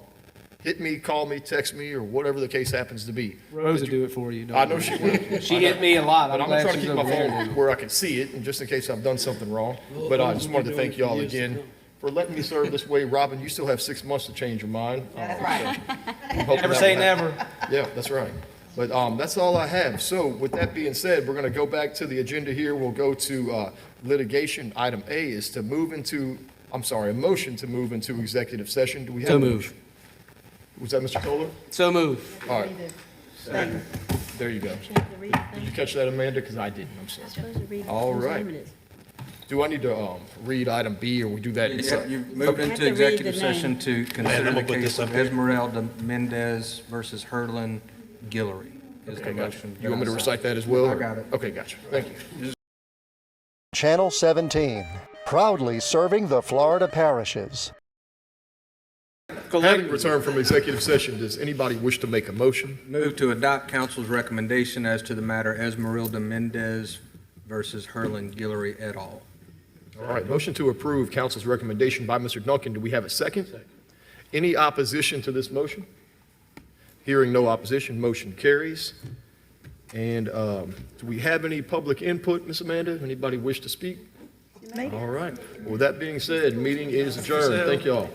Speaker 2: hit me, call me, text me, or whatever the case happens to be.
Speaker 8: Rose will do it for you. don't
Speaker 2: I know
Speaker 8: worry.
Speaker 2: she will.
Speaker 8: She hit me a lot.
Speaker 2: But I'm
Speaker 8: glad
Speaker 2: trying to
Speaker 8: she's
Speaker 2: keep my
Speaker 8: over there.
Speaker 2: phone where I can see it, and just in case I've done something wrong. But I just wanted to thank y'all again for letting me serve this way. Robin, you still have 6 months to change your mind.
Speaker 9: That's right.
Speaker 8: Never say never.
Speaker 2: Yeah, that's right. But that's all I have. So with that being said, we're going to go back to the agenda here. We'll go to litigation. Item A is to move into, a motion to move into executive session. Do we have
Speaker 8: So
Speaker 2: a
Speaker 8: move.
Speaker 2: motion? Was that Mr. Toller?
Speaker 8: So move.
Speaker 2: All right. There you go. Did you catch that, Amanda? Because I didn't. I'm sorry. All right. Do I need to read item B, or we do that?
Speaker 7: You've moved
Speaker 13: have
Speaker 7: into
Speaker 13: to read the
Speaker 7: executive session to consider
Speaker 16: I'm
Speaker 7: the
Speaker 16: gonna put
Speaker 7: case
Speaker 16: this
Speaker 7: of
Speaker 16: up here.
Speaker 7: Esmeralda Mendez versus Herlin Guillory. Is the
Speaker 2: Okay, gotcha.
Speaker 7: motion.
Speaker 2: You want me to recite that as well?
Speaker 7: I got it.
Speaker 2: Okay, gotcha. Thank you.
Speaker 18: Channel 17, proudly serving the Florida parishes.
Speaker 2: Having returned from executive session, does anybody wish to make a motion?
Speaker 7: Move to adopt council's recommendation as to the matter Esmeralda Mendez versus Herlin Guillory et al.
Speaker 2: All right, motion to approve council's recommendation by Mr. Duncan. Do we have a second? Any opposition to this motion? Hearing no opposition, motion carries. And do we have any public input, Ms. Amanda? Anybody wish to speak? All right. With that being said, meeting is adjourned. Thank you all.